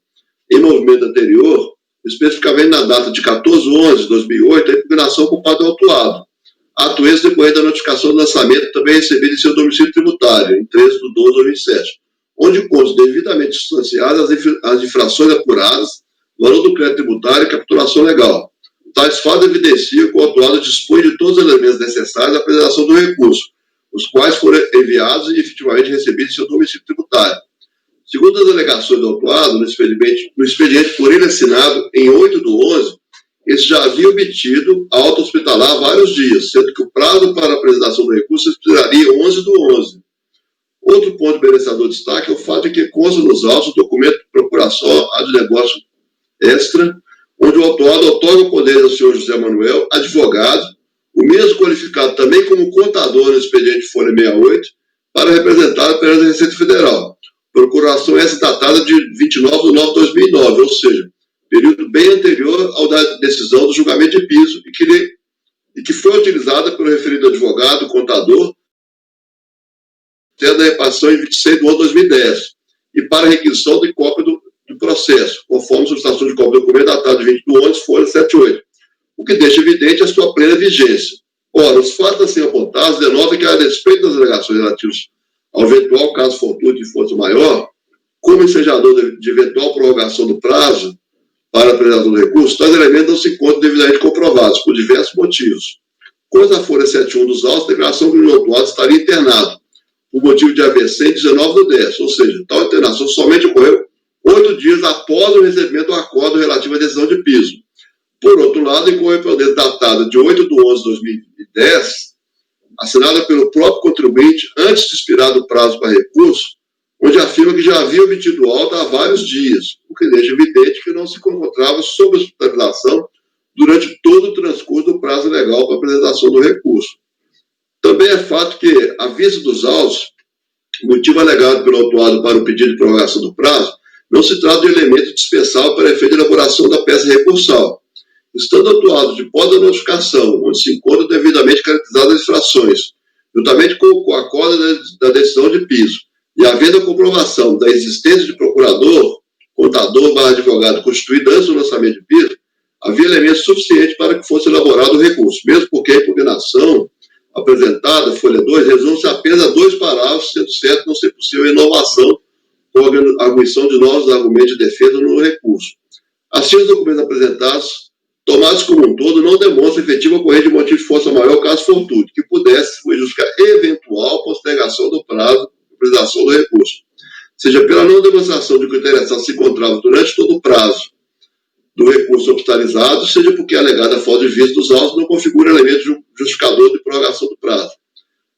em movimento anterior, especificamente na data de 14/11/2008, a impugnação por parte do autuado. Ato esse decorrente da notificação do lançamento também recebida em seu domicílio tributário, em 13/12/2007, onde constam devidamente substanciadas as infrações apuradas, valor do crédito tributário e capitulação legal. Tais fatos evidenciam que o autuado dispõe de todos os elementos necessários à apresentação do recurso, os quais foram enviados e efetivamente recebidos em seu domicílio tributário. Segundo as alegações do autuado, no expediente por ele assinado em 8/11, esse já havia obtido alta hospitalar há vários dias, sendo que o prazo para a apresentação do recurso expiraria 11/11. Outro ponto merecedor de destaque é o fato de que consta nos autos o documento de procuração de negócio extra, onde o autuado outorga o poder ao senhor José Manuel, advogado, o mesmo qualificado também como contador no expediente Folha 68, para representar perante a Receita Federal. Procuração essa datada de 29/9/2009, ou seja, período bem anterior ao da decisão do julgamento de piso e que foi utilizada pelo referido advogado, contador, tendo a repartição em 26/11/2010, e para requisição de cópia do processo, conforme solicitação de cópia do documento datado de 20/11, folha 78, o que deixa evidente a sua plena vigência. Ora, os fatos assim apontados denotam que, a despeito das alegações relativas ao eventual caso fortuito de força maior, como ensejador de eventual prorrogação do prazo para a apresentação do recurso, tais elementos não se encontram devidamente comprovados, por diversos motivos. Quanto à folha 71 dos autos, a declaração que o autuado estaria internado, por motivo de AVC em 19/10, ou seja, tal internação somente ocorreu 8 dias após o recebimento do acordo relativo à decisão de piso. Por outro lado, em correspondência datada de 8/11/2010, assinada pelo próprio contribuinte antes de expirar o prazo para recurso, onde afirma que já havia obtido alta há vários dias, o que deixa evidente que não se encontrava sob hospitalização durante todo o transcurso do prazo legal para a apresentação do recurso. Também é fato que, à vista dos autos, o motivo alegado pelo autuado para o pedido de prorrogação do prazo não se trata de elemento dispensável para efeito de elaboração da peça recursal. Estando autuado de posse da notificação, onde se encontram devidamente caracterizadas as infrações, juntamente com o acordo da decisão de piso, e havendo a comprovação da existência de procurador, contador / advogado constituído antes do lançamento de piso, havia elementos suficientes para que fosse elaborado o recurso, mesmo porque a impugnação apresentada, folha 2, resume-se apenas a 2 parágrafos, sendo certo não ser possível a inovação com a arguição de novos argumentos de defesa no recurso. Assim, os documentos apresentados, tomados como um todo, não demonstram efetiva ocorrência de motivo de força maior caso fortuito, que pudesse justificar eventual postergação do prazo de apresentação do recurso, seja pela não demonstração de que o interessado se encontrava durante todo o prazo do recurso hospitalizado, seja porque a alegada falta de vista dos autos não configura elemento justificador de prorrogação do prazo.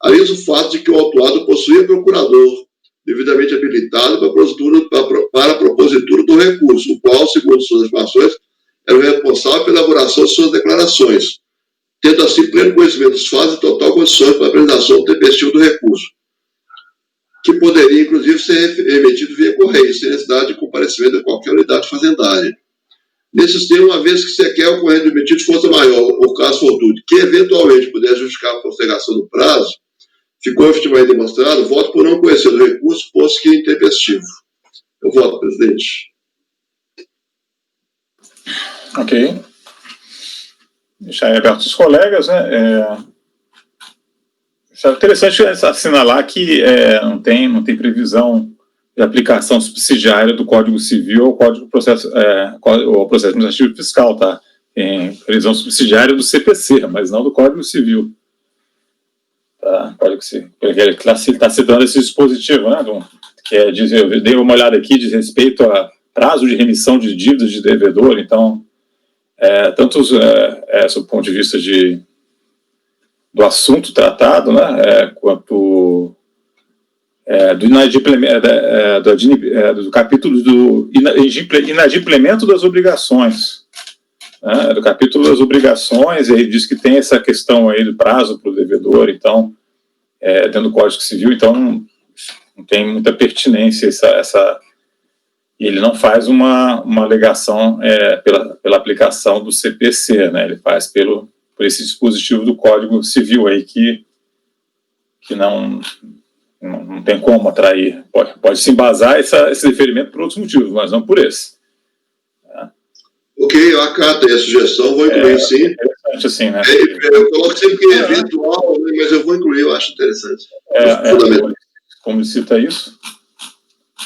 Além do fato de que o autuado possuía procurador, devidamente habilitado para a propositura do recurso, o qual, segundo suas informações, é o responsável pela elaboração de suas declarações, tendo assim pleno conhecimento dos fatos e total condições para a apresentação tempestiva do recurso, que poderia, inclusive, ser emitido via correio, sem necessidade de comparecimento de qualquer unidade fazendária. Nesses termos, uma vez que sequer o corrente emitido de força maior, ou caso fortuito, que eventualmente puder justificar a postergação do prazo, ficou efetivamente demonstrado, voto por não conhecer o recurso, posto que é intempestivo. Eu voto, presidente. Ok. Deixar aí aberto os colegas, né? É interessante assinalar que não tem previsão de aplicação subsidiária do Código Civil ao processo administrativo fiscal, tá? Tem previsão subsidiária do CPC, mas não do Código Civil. Tá? Código Civil. Ele está citando esse dispositivo, né? Que eu dei uma olhada aqui, diz respeito a prazo de remissão de dívidas de devedor, então, tanto do ponto de vista do assunto tratado, né, quanto do capítulo do inadimplemento das obrigações, né, do capítulo das obrigações, ele diz que tem essa questão aí do prazo para o devedor, então, dentro do Código Civil, então não tem muita pertinência e ele não faz uma alegação pela aplicação do CPC, né, ele faz por esse dispositivo do Código Civil aí que não tem como atrair. Pode se embasar esse deferimento por outros motivos, mas não por esse. Ok, eu acato aí a sugestão, vou incluir sim. Interessante assim, né? Eu coloco sempre que é eventual, né, mas eu vou incluir, eu acho interessante. Como cita isso?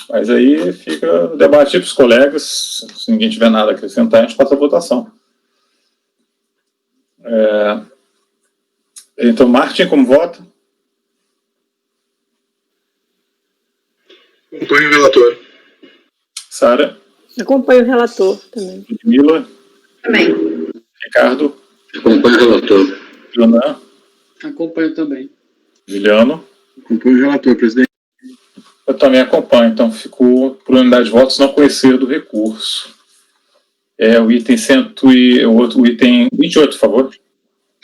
Mas aí fica o debate para os colegas, se ninguém tiver nada a acrescentar, a gente passa a votação. Então, Martin, como vota? Acompanho o relator. Sara? Acompanho o relator também. Ludmila? Também. Ricardo? Acompanho o relator. Jonan? Acompanho também. Juliano? Acompanho o relator, presidente. Eu também acompanho, então ficou por unanimidade de votos não conhecer do recurso. O item o item 28, por favor.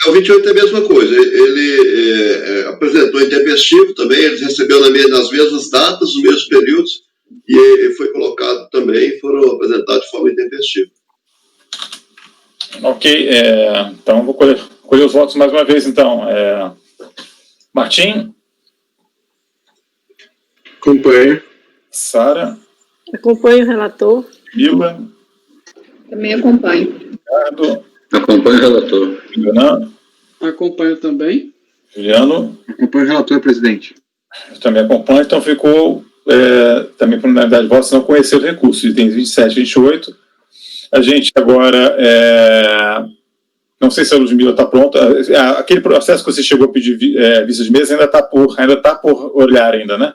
O 28 é a mesma coisa, ele apresentou intempestivo também, ele recebeu nas mesmas datas, nos mesmos períodos, e foi colocado também, foram apresentados de forma intempestiva. Ok, então vou colher os votos mais uma vez, então. Martim? Acompanho. Sara? Acompanho o relator. Mila? Também acompanho. Ricardo? Acompanho o relator. Jonan? Acompanho também. Juliano? Acompanho o relator, presidente. Eu também acompanho, então ficou também por unanimidade de votos não conhecer o recurso. Itens 27 e 28. A gente agora, não sei se a Ludmila está pronta, aquele processo que você chegou a pedir vista de mesa ainda está por olhar ainda, né?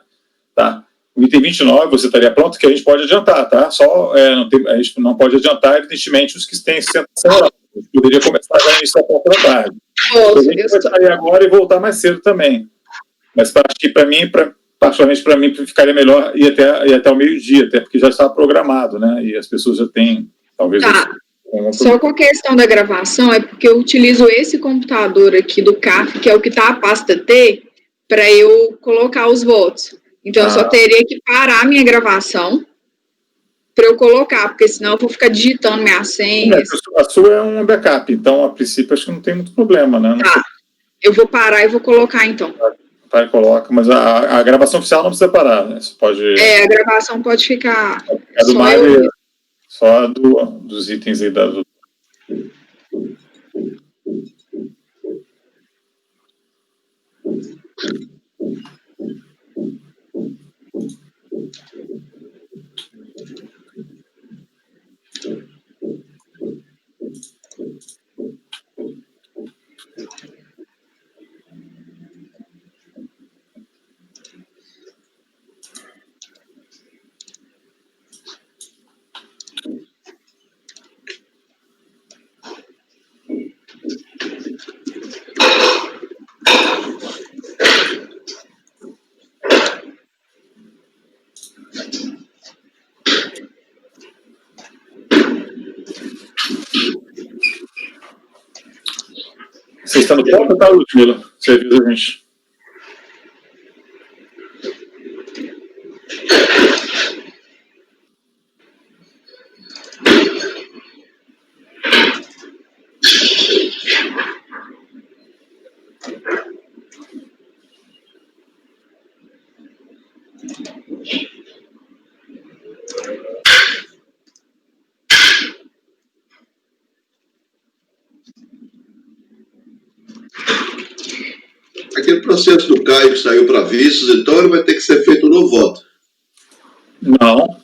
Tá. O item 29 você estaria pronto, que a gente pode adiantar, tá? Só a gente não pode adiantar, evidentemente, os que têm sustentação oral. A gente poderia começar já no início da própria tarde. A gente começaria agora e voltar mais cedo também. Mas acho que particularmente para mim, ficaria melhor ir até o meio-dia, até porque já está programado, né? E as pessoas já têm, talvez... Tá. Só com a questão da gravação, é porque eu utilizo esse computador aqui do CAF, que é o que está a pasta T, para eu colocar os votos. Então, eu só teria que parar a minha gravação para eu colocar, porque senão eu vou ficar digitando minha senha. A sua é um backup, então, a princípio, acho que não tem muito problema, né? Tá. Eu vou parar e vou colocar, então. Vai, coloca, mas a gravação oficial não precisa parar, né? Você pode... A gravação pode ficar... do Mário, só dos itens aí da... Você está no ponto, tá, Ludmila? Você avisa a gente. Aquele processo do Caio que saiu para vistos, então ele vai ter que ser feito no voto. Não.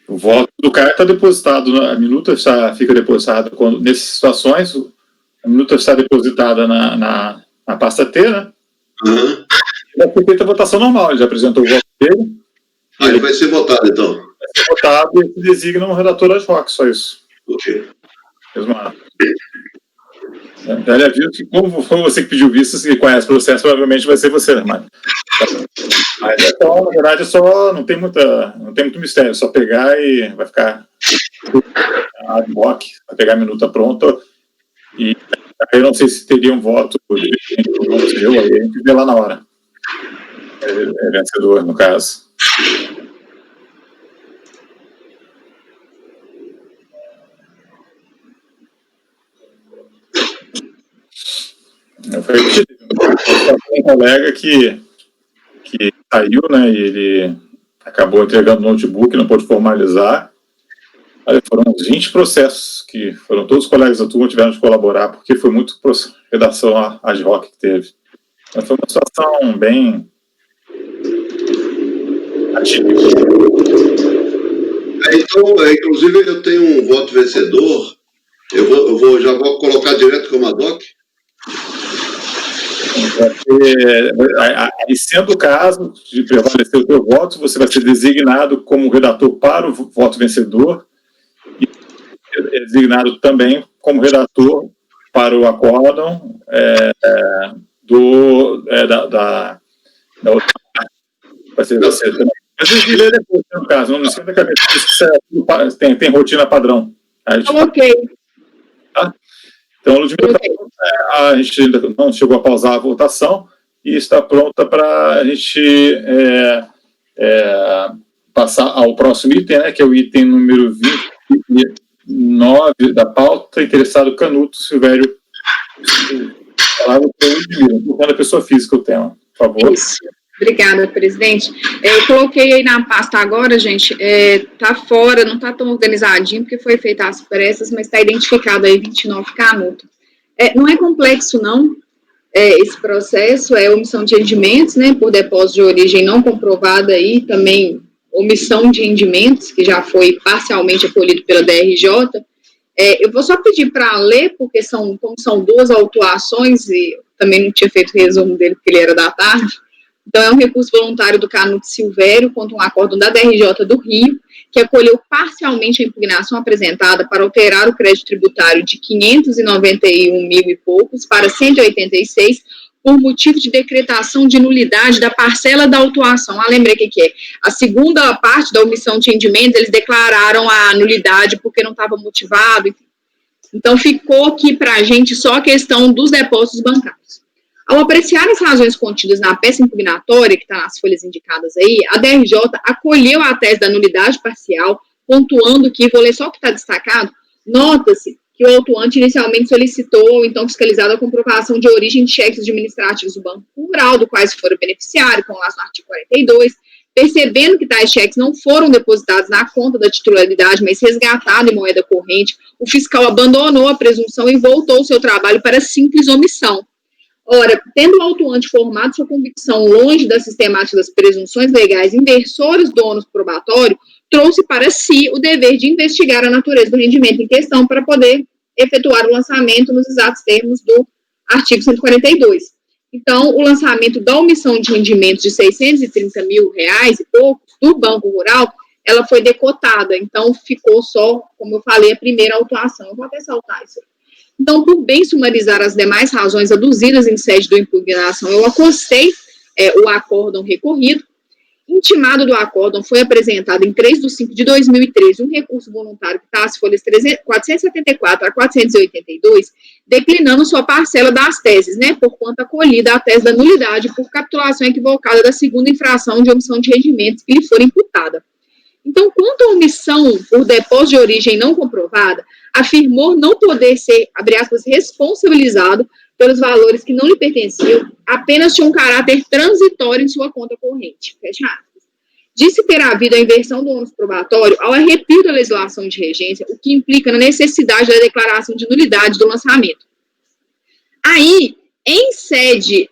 O voto do Caio está depositado, a minuta fica depositada quando, nessas situações, a minuta está depositada na pasta T, né? Uhum. Vai ser feita a votação normal, ele já apresentou o voto dele. Ele vai ser votado, então. Vai ser votado e ele designa um relator ad hoc, só isso. Ok. Mesmo. Já lhe aviso que, como você que pediu visto, se conhece o processo, provavelmente vai ser você, né? Mas então, na verdade, não tem muito mistério, é só pegar e vai ficar ad hoc, vai pegar a minuta pronta. E eu não sei se teria um voto seu, aí a gente vê lá na hora. É vencedor, no caso. Foi um colega que saiu, né, e ele acabou entregando o notebook, não pôde formalizar. Aí foram uns 20 processos que foram todos os colegas da turma tiveram de colaborar, porque foi muito redação ad hoc que teve. Mas foi uma situação bem atípica. Então, inclusive, eu tenho um voto vencedor. Já vou colocar direto como ad hoc. Aí, sendo o caso de prevalecer o seu voto, você vai ser designado como redator para o voto vencedor e é designado também como redator para o acórdão da outra parte. Vai ser você também. Mas a gente lê depois, no caso, não esquenta a cabeça, tem rotina padrão. Ok. Tá? Então, Ludmila, a gente ainda não chegou a pausar a votação e está pronta para a gente passar ao próximo item, né, que é o item número 29 da pauta, interessado Canuto Silvério. Palavra para o Ludmila, colocando a pessoa física o tema, por favor. Isso. Obrigada, presidente. Eu coloquei aí na pasta agora, gente, tá fora, não tá tão organizadinho, porque foi feita às pressas, mas está identificado aí 29 Canuto. Não é complexo, não, esse processo, é omissão de rendimentos, né, por depósito de origem não comprovada aí, também omissão de rendimentos, que já foi parcialmente acolhido pela DRJ. Eu vou só pedir para ler, porque como são duas autuações, e também não tinha feito resumo dele, porque ele era da tarde. Então, é um recurso voluntário do Canuto Silvério contra um acórdão da DRJ do Rio, que acolheu parcialmente a impugnação apresentada para alterar o crédito tributário de 591 mil e poucos para 186, por motivo de decretação de nulidade da parcela da autuação. Lembrei o que é. A segunda parte da omissão de rendimentos, eles declararam a nulidade porque não estava motivado. Enfim. Então, ficou aqui para a gente só a questão dos depósitos bancários. Ao apreciar as razões contidas na peça impugnatória, que está nas folhas indicadas aí, a DRJ acolheu a tese da nulidade parcial, pontuando que, vou ler só o que está destacado, nota-se que o autuante inicialmente solicitou, ou então fiscalizado, a comprovação de origem de cheques administrativos do Banco Rural, do quais foram beneficiário, com laço no artigo 42, percebendo que tais cheques não foram depositados na conta da titularidade, mas resgatados em moeda corrente, o fiscal abandonou a presunção e voltou o seu trabalho para simples omissão. Ora, tendo o autuante formado sua convicção longe da sistemática das presunções legais inversoras do ônus probatório, trouxe para si o dever de investigar a natureza do rendimento em questão para poder efetuar o lançamento nos exatos termos do artigo 142. Então, o lançamento da omissão de rendimentos de R$630 mil e pouco do Banco Rural, ela foi decotada. Então, ficou só, como eu falei, a primeira autuação. Eu vou até saltar isso aí. Então, por bem sumarizar as demais razões aduzidas em sede da impugnação, eu acostei o acórdão recorrido. intimado do acórdão, foi apresentado em 3/5/2013 um recurso voluntário que está às folhas 474 a 482, declinando sua parcela das teses, né, por quanto acolhida a tese da nulidade por capitulação equivocada da segunda infração de omissão de rendimentos que lhe for imputada. Então, quanto à omissão por depósito de origem não comprovada, afirmou não poder ser, abre aspas, responsabilizado pelos valores que não lhe pertenciam, apenas tinha um caráter transitório em sua conta corrente. Fecha aspas. Disse ter havido a inversão do ônus probatório ao arrepio da legislação de regência, o que implica na necessidade da declaração de nulidade do lançamento. Aí, em sede,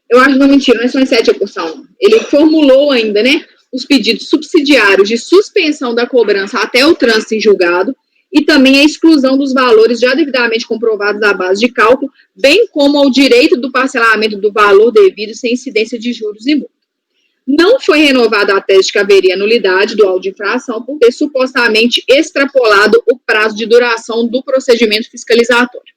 eu acho, não, mentira, não é só em sede de recursão, ele formulou ainda, né, os pedidos subsidiários de suspensão da cobrança até o trânsito em julgado, e também a exclusão dos valores já devidamente comprovados da base de cálculo, bem como ao direito do parcelamento do valor devido sem incidência de juros e multa. Não foi renovada a tese de que haveria nulidade do auto de infração por ter supostamente extrapolado o prazo de duração do procedimento fiscalizatório.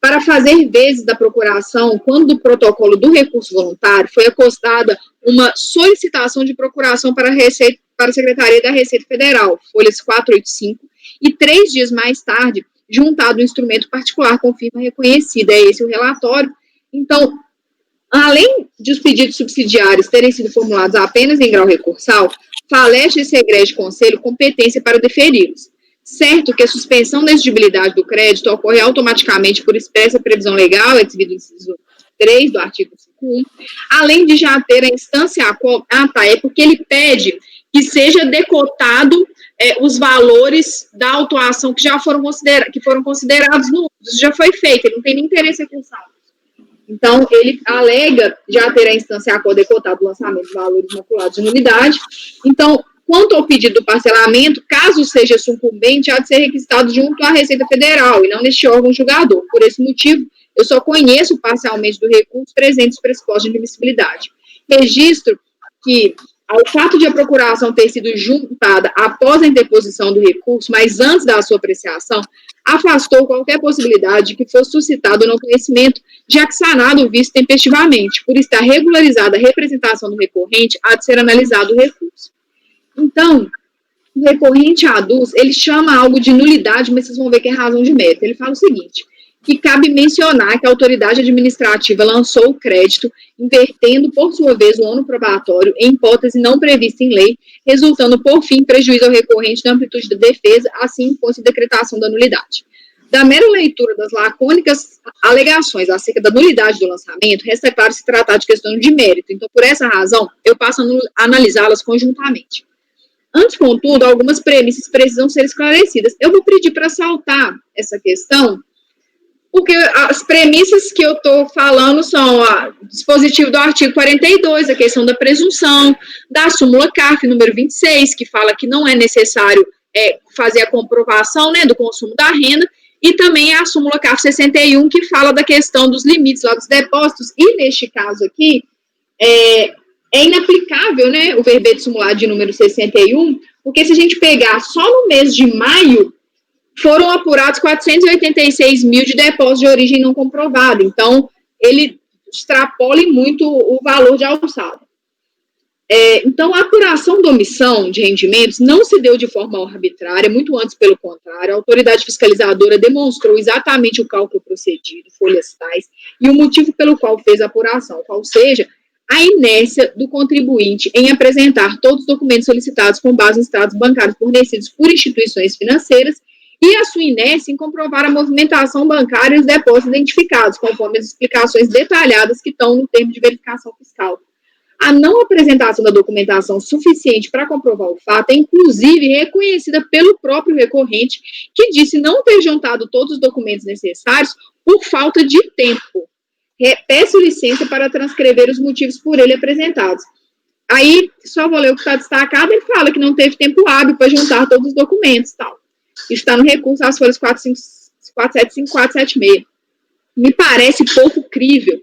Para fazer vezes da procuração, quando do protocolo do recurso voluntário foi acostada uma solicitação de procuração para a Secretaria da Receita Federal, folhas 485, e 3 dias mais tarde, juntado o instrumento particular com firma reconhecida, é esse o relatório. Então, além de os pedidos subsidiários terem sido formulados apenas em grau recursal, falece esse egrégio conselho competência para deferi-los. Certo que a suspensão da exigibilidade do crédito ocorre automaticamente por expressa previsão legal, exibido no inciso 3 do artigo 5.1, além de já ter a instância é porque ele pede que seja decotado os valores da autuação que já foram considerados nulos. Isso já foi feito, ele não tem nem interesse em recursar. Então, ele alega já ter a instância decotado o lançamento dos valores maculados de nulidade. Então, quanto ao pedido do parcelamento, caso seja sucumbente, há de ser requisitado junto à Receita Federal e não neste órgão julgador. Por esse motivo, eu só conheço parcialmente do recurso presentes pressupostos de admissibilidade. Registro que, ao fato de a procuração ter sido juntada após a interposição do recurso, mas antes da sua apreciação, afastou qualquer possibilidade de que fosse suscitado no conhecimento, já que sanado o vício tempestivamente. Por estar regularizada a representação do recorrente, há de ser analisado o recurso. Então, o recorrente aduz, ele chama algo de nulidade, mas vocês vão ver que é razão de mérito. Ele fala o seguinte, que cabe mencionar que a autoridade administrativa lançou o crédito, invertendo, por sua vez, o ônus probatório em hipótese não prevista em lei, resultando, por fim, prejuízo ao recorrente na amplitude da defesa, assim como a decretação da nulidade. Da mera leitura das lacônicas alegações acerca da nulidade do lançamento, resta claro se tratar de questão de mérito. Então, por essa razão, eu passo a analisá-las conjuntamente. Antes, contudo, algumas premissas precisam ser esclarecidas. Eu vou pedir para saltar essa questão, porque as premissas que eu estou falando são o dispositivo do artigo 42, a questão da presunção, da súmula CARF número 26, que fala que não é necessário fazer a comprovação, né, do consumo da renda, e também a súmula CARF 61, que fala da questão dos limites lá dos depósitos, e neste caso aqui, é inaplicável, né, o verbete simulado de número 61, porque se a gente pegar só no mês de maio, foram apurados 486 mil de depósito de origem não comprovada. Então, ele extrapola muito o valor de alçada. Então, a apuração da omissão de rendimentos não se deu de forma arbitrária, muito antes, pelo contrário. A autoridade fiscalizadora demonstrou exatamente o cálculo procedido, folhas tais, e o motivo pelo qual fez a apuração, qual seja, a inércia do contribuinte em apresentar todos os documentos solicitados com base nos extratos bancários fornecidos por instituições financeiras e a sua inércia em comprovar a movimentação bancária e os depósitos identificados, conforme as explicações detalhadas que estão no termo de verificação fiscal. A não apresentação da documentação suficiente para comprovar o fato é, inclusive, reconhecida pelo próprio recorrente, que disse não ter juntado todos os documentos necessários por falta de tempo. Peço licença para transcrever os motivos por ele apresentados. Aí, só vou ler o que está destacado, ele fala que não teve tempo hábil para juntar todos os documentos e tal. Está no recurso às folhas 475 e 476. Me parece pouco crível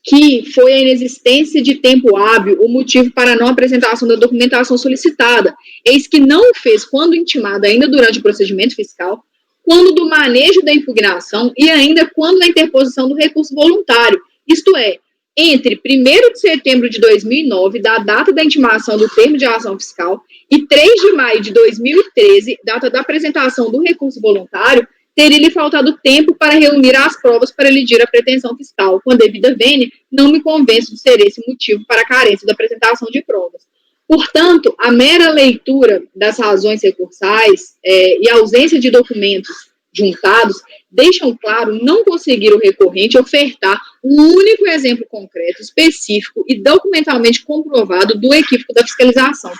que foi a inexistência de tempo hábil o motivo para a não apresentação da documentação solicitada, eis que não o fez quando intimada ainda durante o procedimento fiscal, quando do manejo da impugnação e ainda quando da interposição do recurso voluntário, isto é, entre 1º de setembro de 2009, da data da intimação do termo de ação fiscal, e 3 de maio de 2013, data da apresentação do recurso voluntário, teria lhe faltado tempo para reunir as provas para lidir a pretensão fiscal. Com a devida vênia, não me convenço de ser esse motivo para a carência da apresentação de provas. Portanto, a mera leitura das razões recursais e a ausência de documentos juntados deixam claro não conseguir o recorrente ofertar um único exemplo concreto, específico e documentalmente comprovado do equívoco da fiscalização.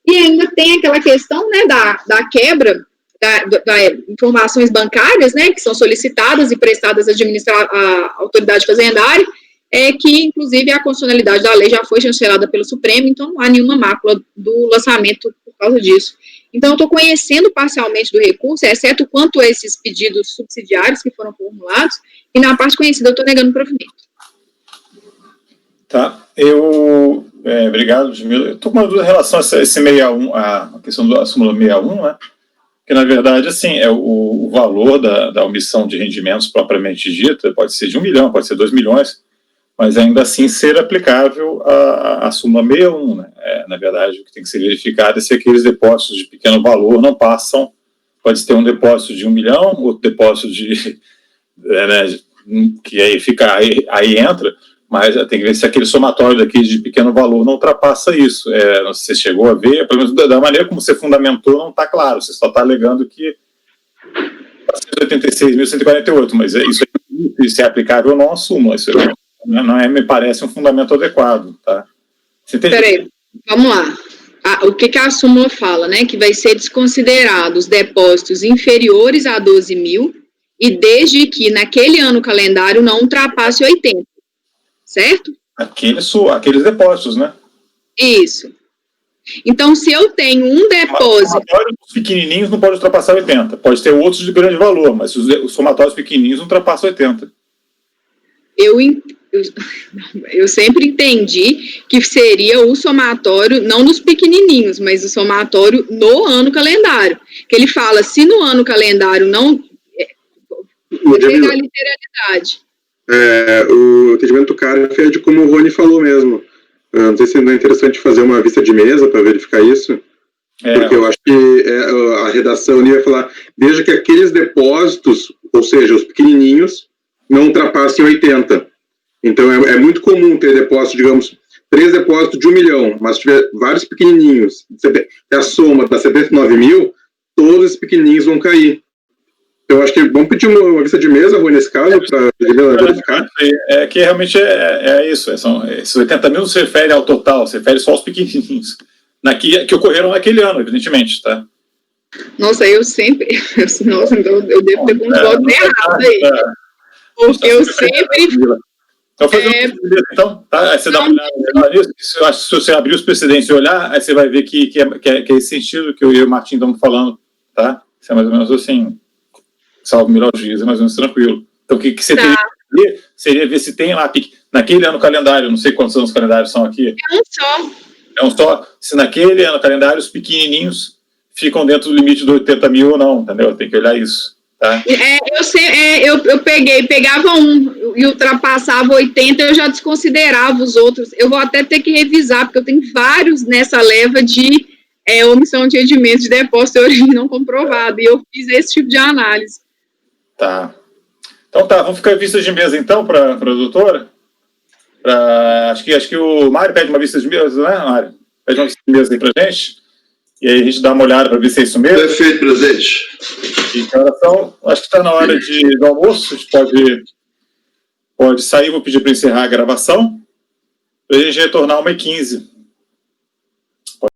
E ainda tem aquela questão, né, da quebra das informações bancárias, né, que são solicitadas e prestadas à autoridade fazendária, que, inclusive, a constitucionalidade da lei já foi chancelada pelo Supremo, então não há nenhuma mácula do lançamento por causa disso. Então, eu estou conhecendo parcialmente do recurso, exceto quanto a esses pedidos subsidiários que foram formulados, e na parte conhecida eu estou negando o provimento. Tá, obrigado, Ludmila. Eu estou com uma dúvida em relação a esse 61, a questão da súmula 61, né? Que, na verdade, assim, o valor da omissão de rendimentos propriamente dita pode ser de 1 milhão, pode ser 2 milhões, mas ainda assim ser aplicável à súmula 61, né? Na verdade, o que tem que ser verificado é se aqueles depósitos de pequeno valor não passam, pode ter um depósito de 1 milhão, outro depósito que aí fica, aí entra, mas tem que ver se aquele somatório daqui de pequeno valor não ultrapassa isso. Não sei se você chegou a ver, pelo menos da maneira como você fundamentou, não está claro, você só está alegando que 486.148, mas isso é aplicável ou não à súmula, isso me parece um fundamento adequado, tá? Peraí, vamos lá. O que a súmula fala, né? Que vai ser desconsiderado os depósitos inferiores a 12 mil e desde que naquele ano calendário não ultrapasse 80, certo? Aqueles depósitos, né? Isso. Então, se eu tenho um depósito... Os pequenininhos não pode ultrapassar 80. Pode ter outros de grande valor, mas os somatórios pequenininhos não ultrapassam 80. Eu sempre entendi que seria o somatório, não dos pequenininhos, mas o somatório no ano calendário. Que ele fala, se no ano calendário não... pegar a literalidade. O atendimento do cara é de como o Rony falou mesmo. Não sei se não é interessante fazer uma vista de mesa para verificar isso. Porque eu acho que a redação ali vai falar, desde que aqueles depósitos, ou seja, os pequenininhos, não ultrapassem 80. Então, é muito comum ter depósito, digamos, 3 depósitos de 1 milhão, mas se tiver vários pequenininhos, a soma dá 79 mil, todos esses pequenininhos vão cair. Então, acho que vamos pedir uma vista de mesa, Rui, nesse caso, para verificar. Que realmente é isso. Esses 80 mil não se refere ao total, se refere só aos pequenininhos, que ocorreram naquele ano, evidentemente, tá? Nossa, Nossa, então eu devo ter pontuado errado aí. Porque eu sempre... Então, então, tá? Aí você dá uma olhada nisso. Se você abrir os precedentes e olhar, aí você vai ver que é esse sentido que eu e o Martim estamos falando, tá? Isso é mais ou menos assim, salvo melhor juízo, é mais ou menos tranquilo. Então, o que você teria que ver seria ver se tem lá, naquele ano calendário, não sei quantos anos calendários são aqui. É um só. Se naquele ano calendário os pequenininhos ficam dentro do limite do 80 mil ou não, entendeu? Tem que olhar isso. Tá? Eu pegava um e ultrapassava 80, eu já desconsiderava os outros. Eu vou até ter que revisar, porque eu tenho vários nessa leva de omissão de rendimento de depósito de origem não comprovado, e eu fiz esse tipo de análise. Tá. Então tá, vamos ficar em vista de mesa então para a doutora? Acho que o Mário pede uma vista de mesa, né, Mário? Pede uma vista de mesa aí pra gente. E aí a gente dá uma olhada para ver se é isso mesmo. Perfeito, presidente. Então, acho que está na hora do almoço, a gente pode sair, vou pedir para encerrar a gravação, para a gente retornar 1h15.